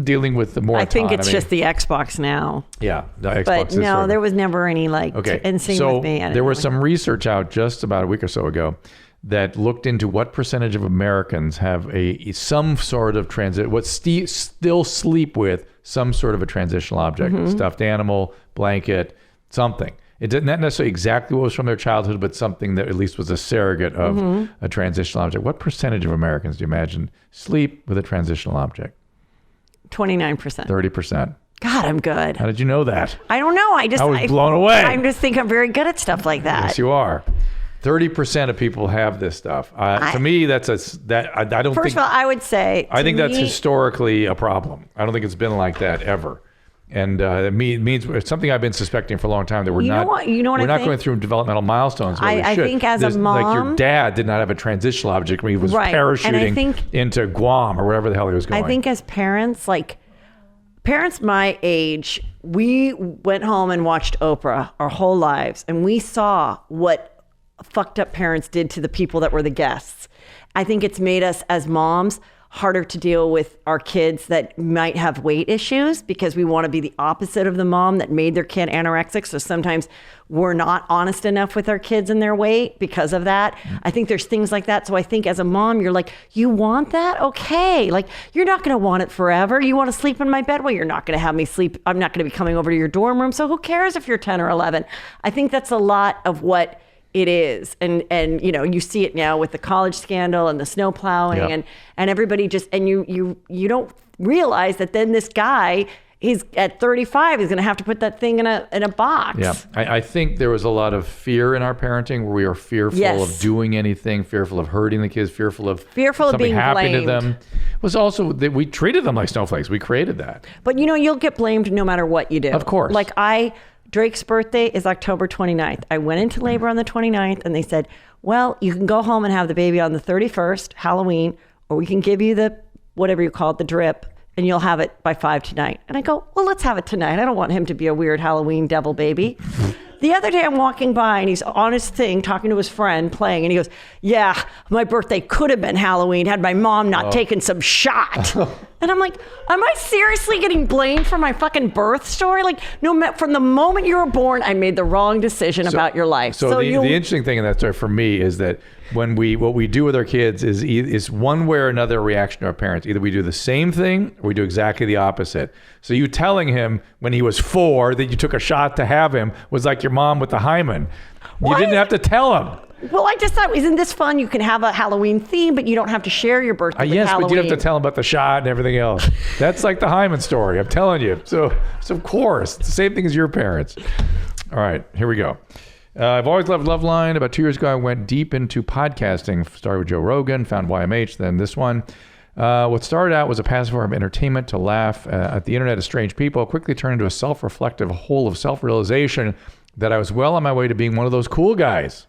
dealing with the more I think autonomy. it's just the Xbox now. Yeah, the Xbox But is no, sort of- there was never any Okay, and sing so with me. I didn't there was really- some research out just about a week or so ago that looked into what percentage of Americans have some sort of still sleep with some sort of a transitional object, Mhm. stuffed animal, blanket, something. It didn't not necessarily exactly what was from their childhood, but something that at least was a surrogate of Mhm. a transitional object. What percentage of Americans do you imagine sleep with a transitional object? 29%. 30%. God, I'm good. How did you know that? I don't know. I was blown away. I just think I'm very good at stuff like that. Yes, you are. 30% of people have this stuff. To me, I don't think. First of all, I would say. I think that's historically a problem. I don't think it's been like that ever. And it means it's something I've been suspecting for a long time that we're not going through developmental milestones. I think as a mom, like your dad did not have a transitional object when he was parachuting into Guam or wherever the hell he was going. I think as parents, parents my age, we went home and watched Oprah our whole lives, and we saw what fucked up parents did to the people that were the guests. I think it's made us as moms harder to deal with our kids that might have weight issues because we want to be the opposite of the mom that made their kid anorexic. So sometimes we're not honest enough with our kids and their weight because of that. I think there's things like that. So I think as a mom, you're like, you want that? Okay. Like, you're not going to want it forever. You want to sleep in my bed? Well, you're not going to have me sleep. I'm not going to be coming over to your dorm room. So who cares if you're 10 or 11? I think that's a lot of what it is. And you see it now with the college scandal and the snow plowing and everybody just, and you don't realize that then this guy, he's at 35, he's going to have to put that thing in a box. Yeah. I think there was a lot of fear in our parenting where we are fearful of doing anything, fearful of hurting the kids, fearful of something happening to them. It was also that we treated them like snowflakes. We created that. But you'll get blamed no matter what you do. Of course. Drake's birthday is October 29th. I went into labor on the 29th and they said, well, you can go home and have the baby on the 31st, Halloween, or we can give you the, whatever you call it, the drip, and you'll have it by 5 tonight. And I go, well, let's have it tonight. I don't want him to be a weird Halloween devil baby. The other day I'm walking by and he's on his thing talking to his friend playing and he goes, yeah, my birthday could have been Halloween had my mom not taken some shot. And I'm like, am I seriously getting blamed for my fucking birth story? Like, from the moment you were born, I made the wrong decision about your life. So the interesting thing in that story for me is that what we do with our kids is one way or another a reaction to our parents. Either we do the same thing or we do exactly the opposite. So you telling him when he was 4 that you took a shot to have him was like your mom with the hymen. You didn't have to tell him. Well, I just thought, isn't this fun? You can have a Halloween theme, but you don't have to share your birthday with Halloween. Yes, but you have to tell him about the shot and everything else. That's like the hymen story. I'm telling you. So of course, it's the same thing as your parents. All right, here we go. I've always loved Loveline. About 2 years ago, I went deep into podcasting. Started with Joe Rogan, found YMH, then this one. What started out was a passive form of entertainment to laugh at the internet of strange people quickly turned into a self-reflective hole of self-realization that I was well on my way to being one of those cool guys.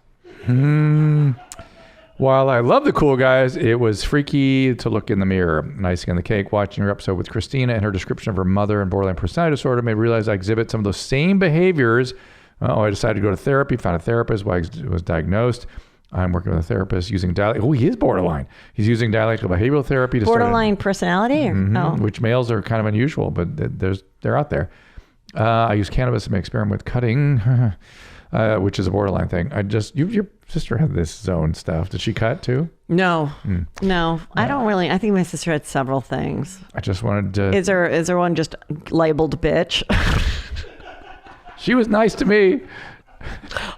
While I love the cool guys, it was freaky to look in the mirror. And icing on the cake, watching her episode with Christina and her description of her mother and borderline personality disorder made me realize I exhibit some of those same behaviors. I decided to go to therapy, found a therapist while I was diagnosed. I'm working with a therapist using dialectical. Oh, he is borderline. He's using dialectical behavioral therapy to borderline personality, which males are kind of unusual, but they're out there. I use cannabis to make experiment with cutting, which is a borderline thing. Your sister had this zone stuff. Did she cut too? No, no. I don't really. I think my sister had several things. I just wanted to. Is there one just labeled bitch? She was nice to me.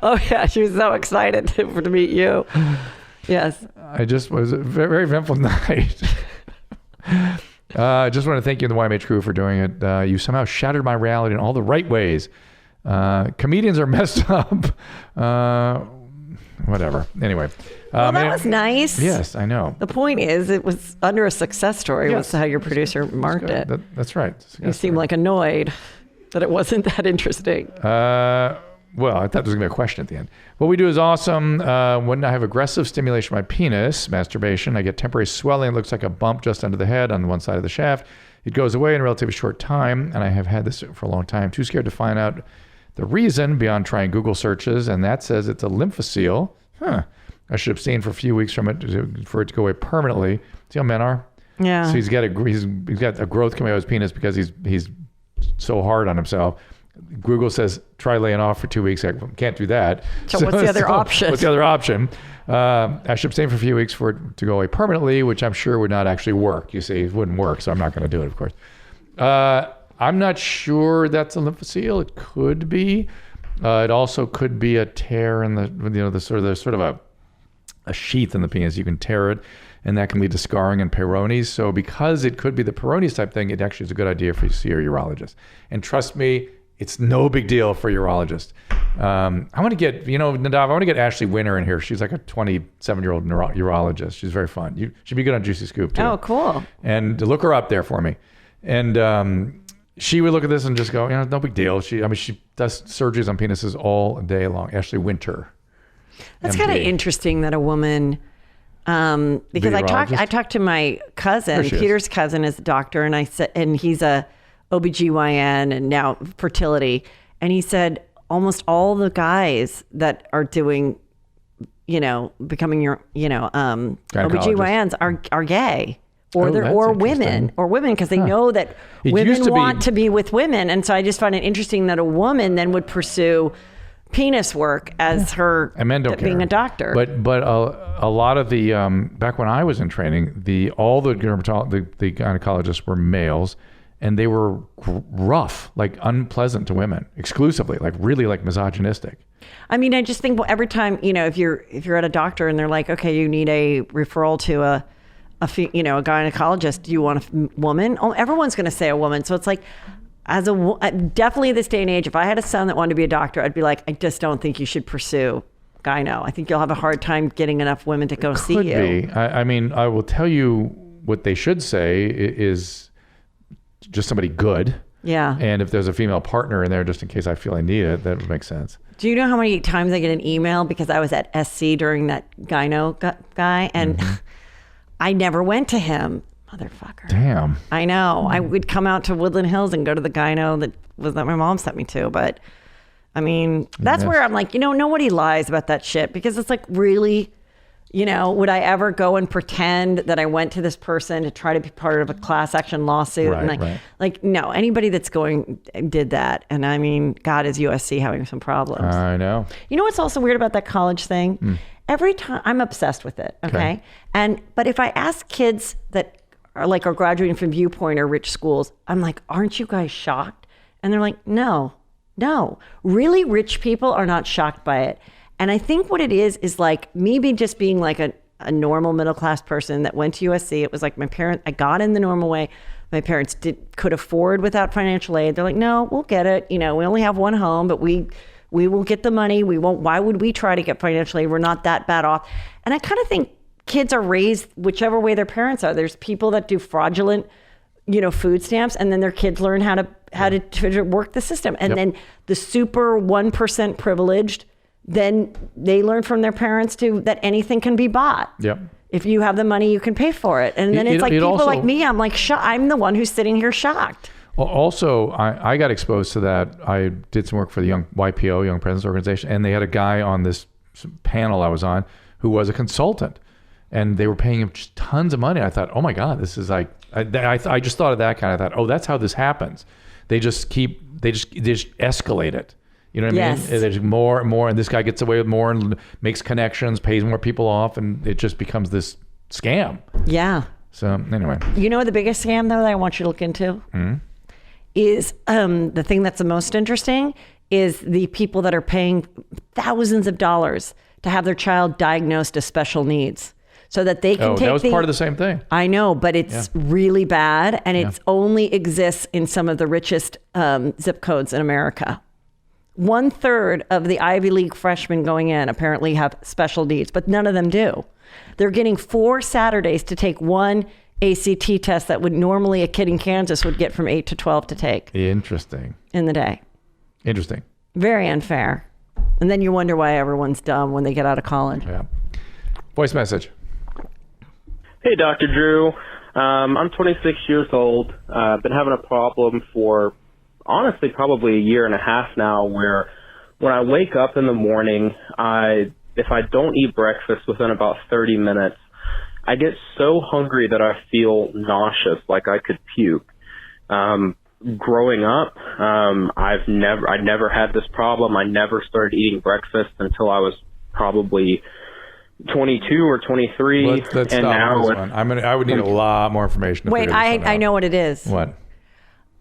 Oh yeah, she was so excited to meet you. Yes. I just was a very, very eventful night. I just want to thank you and the YMH crew for doing it. You somehow shattered my reality in all the right ways. Comedians are messed up. Whatever. Anyway. Well, that was nice. Yes, I know. The point is, it was under a success story. Was how your producer marked it. That's right. You seemed like annoyed that it wasn't that interesting. Well, I thought there was going to be a question at the end. What we do is awesome. When I have aggressive stimulation of my penis, masturbation, I get temporary swelling. It looks like a bump just under the head on one side of the shaft. It goes away in a relatively short time, and I have had this for a long time. Too scared to find out the reason beyond trying Google searches, and that says it's a lymphocele. I should abstain for a few weeks from it for it to go away permanently. See how men are? Yeah. So he's got a growth coming out of his penis because he's so hard on himself. Google says, try laying off for 2 weeks. I can't do that. So what's the other option? What's the other option? I should abstain for a few weeks for it to go away permanently, which I'm sure would not actually work. You see, it wouldn't work, so I'm not going to do it, of course. I'm not sure that's a lymphocele. It could be. It also could be a tear in the sort of a sheath in the penis. You can tear it, and that can lead to scarring and Peyronie's. So because it could be the Peyronie's type thing, it actually is a good idea for you to see your urologist. And trust me, it's no big deal for a urologist. I want to get, Nadav, I want to get Ashley Winter in here. She's like a 27-year-old urologist. She's very fun. She'd be good on Juicy Scoop, too. Oh, cool. And look her up there for me. And she would look at this and just go, no big deal. She does surgeries on penises all day long. Ashley Winter. That's kind of interesting that a woman, because I talked to my cousin, Peter's cousin is a doctor, and he's a OBGYN and now fertility. And he said almost all the guys that are doing, becoming OBGYNs are gay. Or women, because they know that women want to be with women. And so I just find it interesting that a woman then would pursue penis work as her being a doctor. But a lot of the back when I was in training, all the gynecologists were males, and they were rough, like unpleasant to women, exclusively, like really like misogynistic. I mean, I just think every time if you're at a doctor and they're like, okay, you need a referral to a gynecologist, do you want a woman? Oh, everyone's going to say a woman. So it's like, definitely this day and age, if I had a son that wanted to be a doctor, I'd be like, I just don't think you should pursue gyno. I think you'll have a hard time getting enough women to go see you. Could be. I mean, I will tell you what they should say is just somebody good. Yeah. And if there's a female partner in there, just in case I feel I need it, that would make sense. Do you know how many times I get an email because I was at SC during that gyno guy and I never went to him, motherfucker. Damn. I know. I would come out to Woodland Hills and go to the gyno that my mom sent me to. But I mean, that's where I'm like, nobody lies about that shit because it's like, really, would I ever go and pretend that I went to this person to try to be part of a class action lawsuit? Right, and like, no, anybody that's did that. And I mean, God, is USC having some problems. I know. You know what's also weird about that college thing? Every time I'm obsessed with it. Okay. But if I ask kids that are graduating from Viewpoint or rich schools, I'm like, aren't you guys shocked? And they're like, no, really rich people are not shocked by it. And I think what it is like me just being like a normal middle-class person that went to USC. It was like I got in the normal way. My parents could afford without financial aid. They're like, no, we'll get it. We only have one home, but we will get the money. We won't. Why would we try to get financial aid? We're not that bad off. And I kind of think kids are raised whichever way their parents are. There's people that do fraudulent, food stamps, and then their kids learn how to work the system. And then the super 1% privileged, then they learn from their parents that anything can be bought. Yep. If you have the money, you can pay for it. And then it's like people like me. I'm like, I'm the one who's sitting here shocked. Well, also, I got exposed to that. I did some work for the YPO, Young Presidents Organization, and they had a guy on this panel I was on who was a consultant, and they were paying him just tons of money. I thought, oh my God, this is like, I just thought of that kind of thought, oh, that's how this happens. They just escalate it. You know what I mean? There's more and more, and this guy gets away with more and makes connections, pays more people off, and it just becomes this scam. Yeah. So anyway. You know the biggest scam, though, that I want you to look into? Is the thing that's the most interesting is the people that are paying thousands of dollars to have their child diagnosed as special needs so that they can take that was part of the same thing. I know, but it's really bad, and it only exists in some of the richest zip codes in America. 1/3 of the Ivy League freshmen going in apparently have special needs, but none of them do. They're getting 4 Saturdays to take one ACT test that would normally a kid in Kansas would get from 8 to 12 to take. Interesting. In the day. Interesting. Very unfair. And then you wonder why everyone's dumb when they get out of college. Yeah. Voice message. Hey, Dr. Drew. I'm 26 years old. I've been having a problem for, honestly, probably a year and a half now, where when I wake up in the morning, if I don't eat breakfast within about 30 minutes, I get so hungry that I feel nauseous, like I could puke. Growing up, I never had this problem. I never started eating breakfast until I was probably 22 or 23. Let's and stop now this one. I would need a lot more information. Wait, I know what it is. What?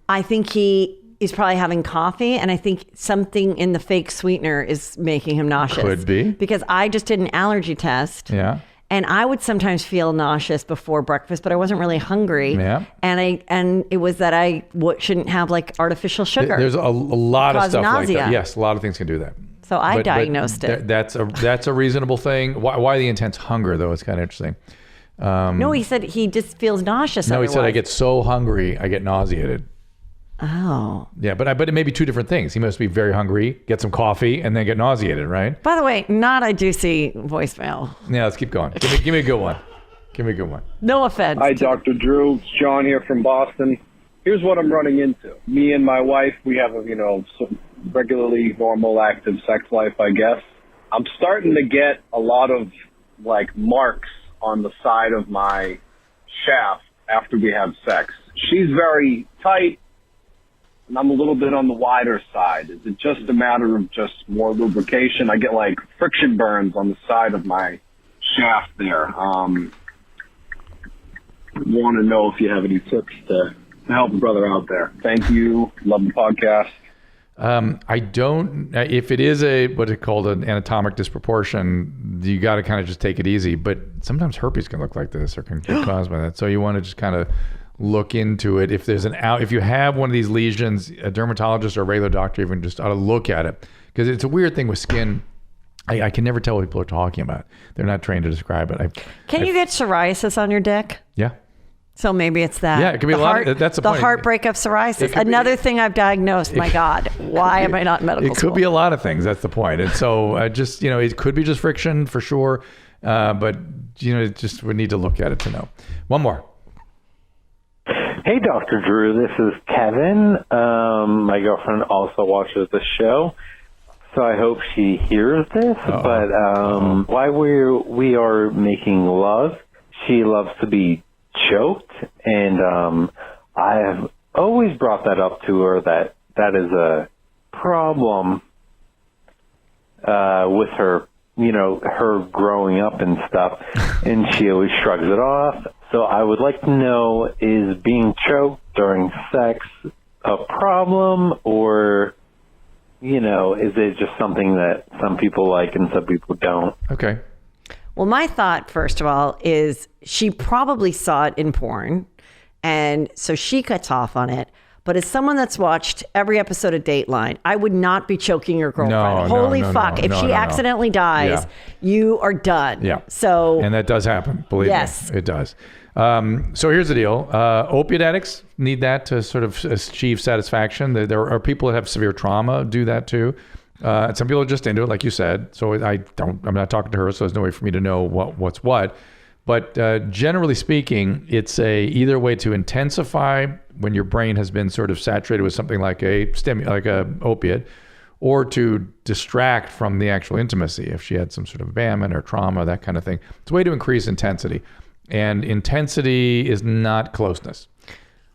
I think he is probably having coffee, and I think something in the fake sweetener is making him nauseous. Could be. Because I just did an allergy test. Yeah. And I would sometimes feel nauseous before breakfast, but I wasn't really hungry. Yeah. And it was that I shouldn't have like artificial sugar. There's a lot of stuff nausea. like that. Yes, a lot of things can do that. So I diagnosed it. That's a reasonable thing. Why the intense hunger though? It's kind of interesting. No, he said he just feels nauseous. No, otherwise. he said I get so hungry I get nauseated. Oh. Yeah, but it may be two different things. He must be very hungry, get some coffee, and then get nauseated, right? By the way, not a juicy voicemail. Yeah, let's keep going. Give me a good one. Give me a good one. No offense. Hi, Dr. Drew. It's John here from Boston. Here's what I'm running into. Me and my wife, we have a, regularly normal active sex life, I guess. I'm starting to get a lot of, marks on the side of my shaft after we have sex. She's very tight, and I'm a little bit on the wider side. Is it just a matter of just more lubrication? I get, friction burns on the side of my shaft there. Want to know if you have any tips to help a brother out there. Thank you. Love the podcast. I don't. If it is what is called an anatomic disproportion, you got to kind of just take it easy. But sometimes herpes can look like this or can be caused by that. So you want to just kind of look into it. If you have one of these lesions, a dermatologist or a regular doctor even just ought to look at it, because it's a weird thing with skin. I can never tell what people are talking about. They're not trained to describe it. Can you get psoriasis on your dick? Yeah. So maybe it's that. Yeah, it could be that's the point. The heartbreak of psoriasis. Another thing I've diagnosed. My God, why am I not in medical school? It could be a lot of things. That's the point. And so it could be just friction for sure. But just we need to look at it to know. One more. Hey, Dr. Drew. This is Kevin. My girlfriend also watches the show, so I hope she hears this. Uh-oh. But while we are making love, she loves to be choked, and I have always brought that up to her that is a problem with her, her growing up and stuff, and she always shrugs it off. So I would like to know, is being choked during sex a problem, or is it just something that some people like and some people don't? Okay. Well, my thought, first of all, is she probably saw it in porn, and so she cuts off on it. But as someone that's watched every episode of Dateline, I would not be choking your girlfriend. Holy fuck. If she accidentally dies, you are done. Yeah. So, and that does happen. Believe me, it does. So here's the deal. Opiate addicts need that to sort of achieve satisfaction. There are people that have severe trauma do that too. Some people are just into it, like you said. So I'm not talking to her, so there's no way for me to know what's what. But generally speaking, it's either way to intensify when your brain has been sort of saturated with something like a opiate, or to distract from the actual intimacy if she had some sort of abandonment or trauma, that kind of thing. It's a way to increase intensity. And intensity is not closeness.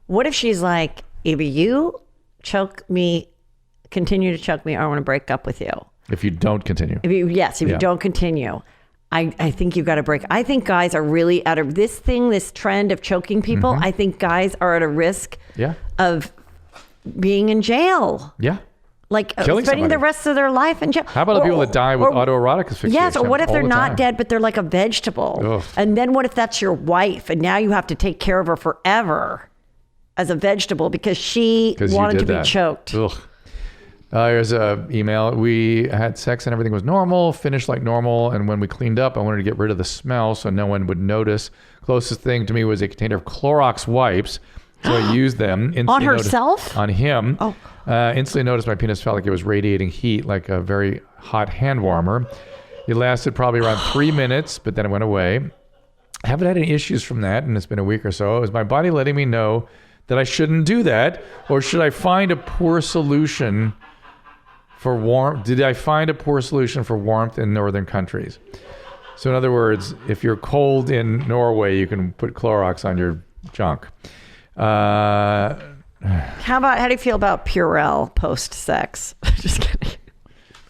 What if she's like, if you continue to choke me, or I want to break up with you? If you don't continue. If you don't continue, I think you've got to break. I think guys are really out of this trend of choking people. Mm-hmm. I think guys are at a risk of being in jail. Yeah. Like killing spending somebody. the rest of their life in jail. How about the people that die with autoerotic asphyxiation? Yes, or what if they're not time? dead, but they're like a vegetable? Ugh. And then what if that's your wife, and now you have to take care of her forever as a vegetable because she wanted to be choked? Ugh. Here's an email. We had sex and everything was normal, finished like normal. And when we cleaned up, I wanted to get rid of the smell so no one would notice. Closest thing to me was a container of Clorox wipes. So I used them. On herself? On him. Oh. Instantly noticed my penis felt like it was radiating heat, like a very hot hand warmer. It lasted probably around 3 minutes, but then it went away. I haven't had any issues from that, and it's been a week or so. Is my body letting me know that I shouldn't do that? Or should I find a poor solution for warmth? Did I find a poor solution for warmth in northern countries? So in other words, if you're cold in Norway, you can put Clorox on your junk. How do you feel about Purell post-sex? Just kidding.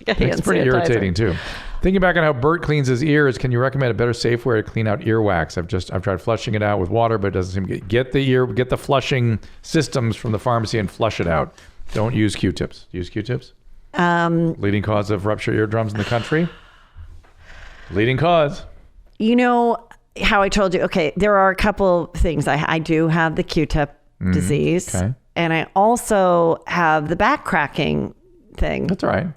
It's pretty irritating too. Thinking back on how Bert cleans his ears, can you recommend a better, safe way to clean out earwax? I've tried flushing it out with water, but it doesn't seem to get the flushing systems from the pharmacy and flush it out. Don't use Q-tips. Use Q-tips. Leading cause of ruptured eardrums in the country. Leading cause. You know how I told you, okay, there are a couple things. I do have the Q-tip disease. Okay. And I also have the back cracking thing. That's all right.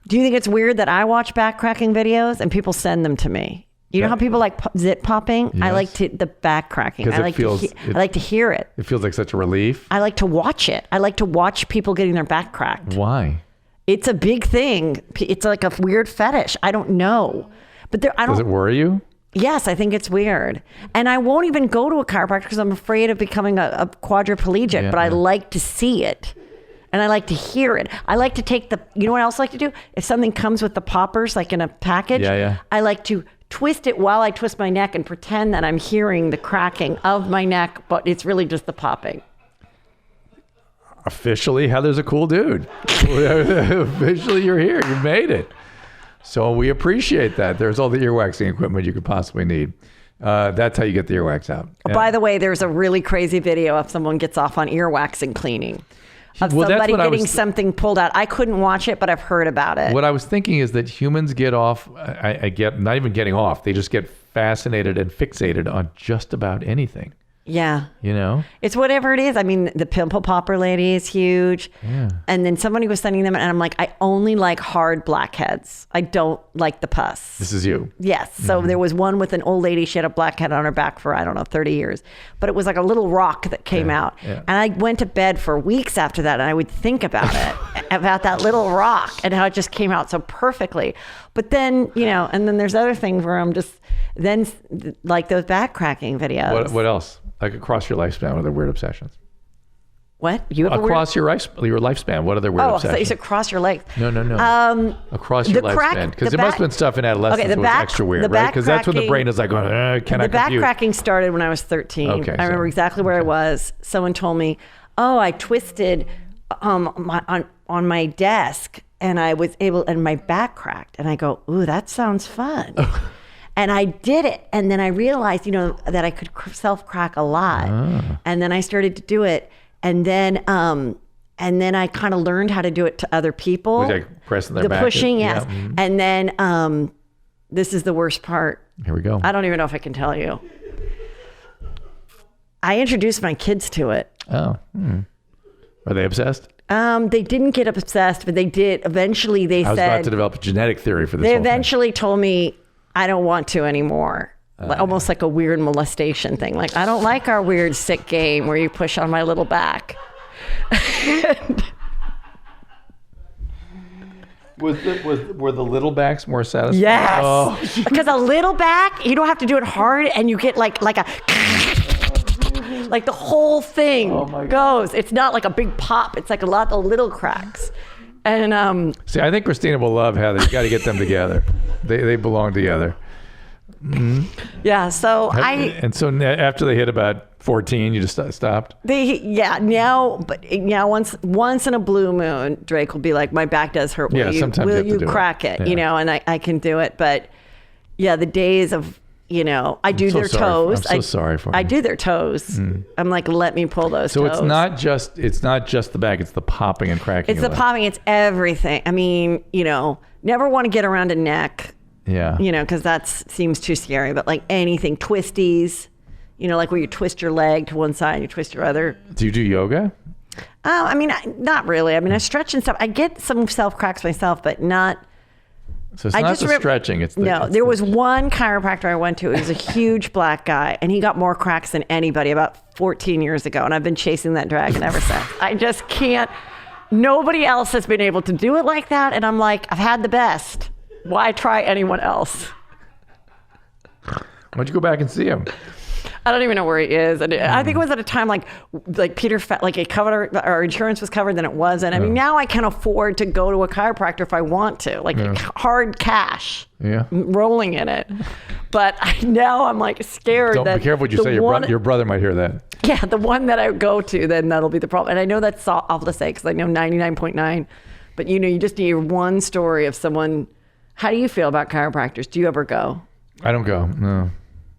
Do you think it's weird that I watch back cracking videos and people send them to me? You know how people like zit popping? Yes. I like the back cracking. I like to hear it. It feels like such a relief. I like to watch it. I like to watch people getting their back cracked. Why? It's a big thing. It's like a weird fetish. I don't know. But Does it worry you? Yes, I think it's weird. And I won't even go to a chiropractor because I'm afraid of becoming a quadriplegic, but I like to see it. And I like to hear it. I like to take you know what else I like to do? If something comes with the poppers, like in a package, I like to twist it while I twist my neck and pretend that I'm hearing the cracking of my neck, but it's really just the popping. Officially, Heather's a cool dude. Officially, you're here. You made it. So we appreciate that. There's all the earwaxing equipment you could possibly need. That's how you get the earwax out. By the way, there's a really crazy video of someone gets off on earwaxing cleaning. Of somebody getting something pulled out. I couldn't watch it, but I've heard about it. What I was thinking is that humans get off, I get not even getting off, they just get fascinated and fixated on just about anything. Yeah. You know? It's whatever it is. I mean, the pimple popper lady is huge. Yeah. And then somebody was sending them, and I'm like, I only like hard blackheads. I don't like the pus. This is you. Yes. So there was one with an old lady. She had a blackhead on her back for, 30 years. But it was like a little rock that came out. Yeah. And I went to bed for weeks after that, and I would think about it, about that little rock and how it just came out so perfectly. But then, and then there's other things where I'm just, then like those back cracking videos. What else? Like across your lifespan, what other weird obsessions? What? You have across your lifespan, what other weird obsessions? Oh, so you said cross your legs. No. Across your lifespan. Because there must have been stuff in adolescence that was extra weird, right? Because that's when the brain is like, can I compute? The back cracking started when I was 13. Okay, I remember exactly where I was. Someone told me, I twisted on my desk and I was and my back cracked. And I go, ooh, that sounds fun. And I did it. And then I realized, that I could self-crack a lot. And then I started to do it. And then I kind of learned how to do it to other people. Was like pressing their back? The pushing, yes. Yeah. Mm-hmm. And then this is the worst part. Here we go. I don't even know if I can tell you. I introduced my kids to it. Oh. Are they obsessed? They didn't get obsessed, but they did. Eventually, I was about to develop a genetic theory for this. They eventually told me, I don't want to anymore. Almost like a weird molestation thing. Like, I don't like our weird sick game where you push on my little back. Were the little backs more satisfying? Yes. Oh. Because a little back, you don't have to do it hard, and you get like the whole thing goes. It's not like a big pop. It's like a lot of little cracks. And see, I think Christina will love Heather. You got to get them together. They belong together. Mm-hmm. Yeah. So so after they hit about 14, you just stopped. Now once in a blue moon, Drake will be like, my back does hurt. Will you crack it? And I can do it. But yeah, the days of I do their toes. I'm so sorry for them. I do their toes. I'm like, let me pull those toes. So it's not just the back, it's the popping and cracking. It's the popping, it's everything. I mean, never want to get around a neck. Yeah. Because that seems too scary, but like anything, twisties, like where you twist your leg to one side and you twist your other. Do you do yoga? I mean, not really. I mean, I stretch and stuff. I get some self cracks myself, but not. So it's not the stretching. There was one chiropractor I went to. He was a huge black guy, and he got more cracks than anybody about 14 years ago. And I've been chasing that dragon ever since. I just can't. Nobody else has been able to do it like that. And I'm like, I've had the best. Why try anyone else? Why don't you go back and see him? I don't even know where he is. And I think it was at a time like Peter, like it covered, our insurance was covered, then it wasn't. I mean, now I can afford to go to a chiropractor if I want to, like hard cash, rolling in it. But now I'm like scared. Don't be careful what you say. Your brother might hear that. Yeah, the one that I go to, then that'll be the problem. And I know that's awful to say because I know 99.9. But you just need one story of someone. How do you feel about chiropractors? Do you ever go? I don't go. No.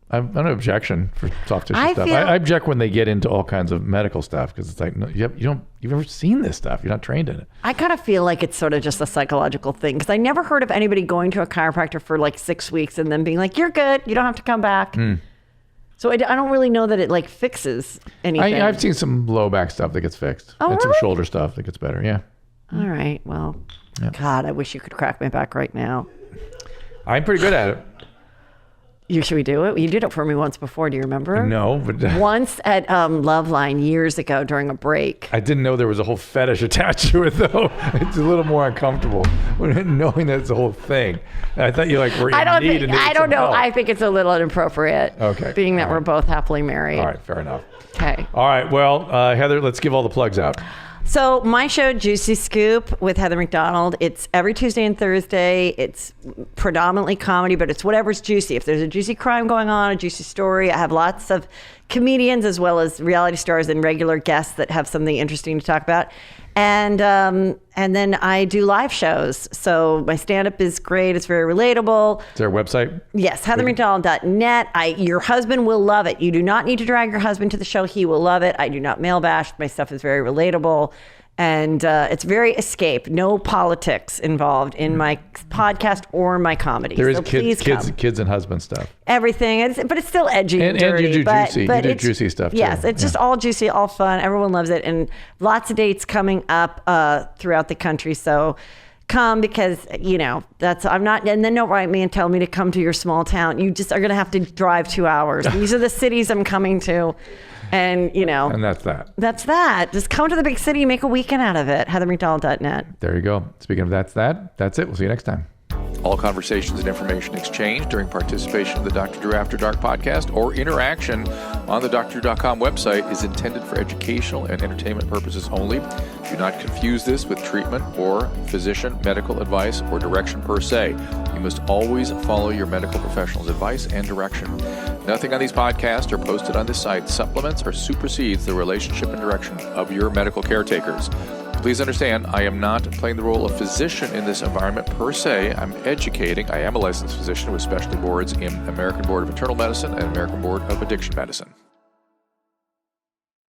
I have no objection for soft tissue I stuff. feel- I object when they get into all kinds of medical stuff because it's like, no, you've never seen this stuff. You're not trained in it. I kind of feel like it's sort of just a psychological thing because I never heard of anybody going to a chiropractor for like 6 weeks and then being like, you're good. You don't have to come back. So I don't really know that it like fixes anything. I've seen some low back stuff that gets fixed. Oh, and some really? shoulder stuff that gets better. Yeah. All right. Well, God, I wish you could crack my back right now. I'm pretty good at it. Should we do it? You did it for me once before. Do you remember? No, but Once at Loveline years ago during a break. I didn't know there was a whole fetish attached to it, though. It's a little more uncomfortable knowing that it's a whole thing. I thought you were in need and needed I don't some know. help. I think it's a little inappropriate. Okay. Being that we're both happily married. All right, fair enough. Okay. All right, well, Heather, let's give all the plugs out. So my show, Juicy Scoop with Heather McDonald, it's every Tuesday and Thursday. It's predominantly comedy, but it's whatever's juicy. If there's a juicy crime going on, a juicy story, I have lots of comedians as well as reality stars and regular guests that have something interesting to talk about. And then I do live shows. So my stand-up is great. It's very relatable. Is there a website? Yes, heathermcdonald.net. Your husband will love it. You do not need to drag your husband to the show. He will love it. I do not mail bash. My stuff is very relatable. And it's very escape. No politics involved in my podcast or my comedy. There is so please come. kids and husband stuff. Everything, but it's still edgy and And dirty. you do juicy. You do it's- juicy stuff, too. Yes, it's just all juicy, all fun. Everyone loves it, and lots of dates coming up throughout the country. So come because I'm not. And then don't write me and tell me to come to your small town. You just are going to have to drive 2 hours. These are the cities I'm coming to. And, And that's that. That's that. Just come to the big city, make a weekend out of it. HeatherMcDonald.net. There you go. Speaking of that's it. We'll see you next time. All conversations and information exchanged during participation of the Dr. Drew After Dark podcast or interaction on the drdrew.com website is intended for educational and entertainment purposes only. Do not confuse this with treatment or physician medical advice or direction per se. You must always follow your medical professional's advice and direction. Nothing on these podcasts or posted on this site supplements or supersedes the relationship and direction of your medical caretakers. Please understand, I am not playing the role of physician in this environment per se. I'm educating. I am a licensed physician with specialty boards in American Board of Internal Medicine and American Board of Addiction Medicine.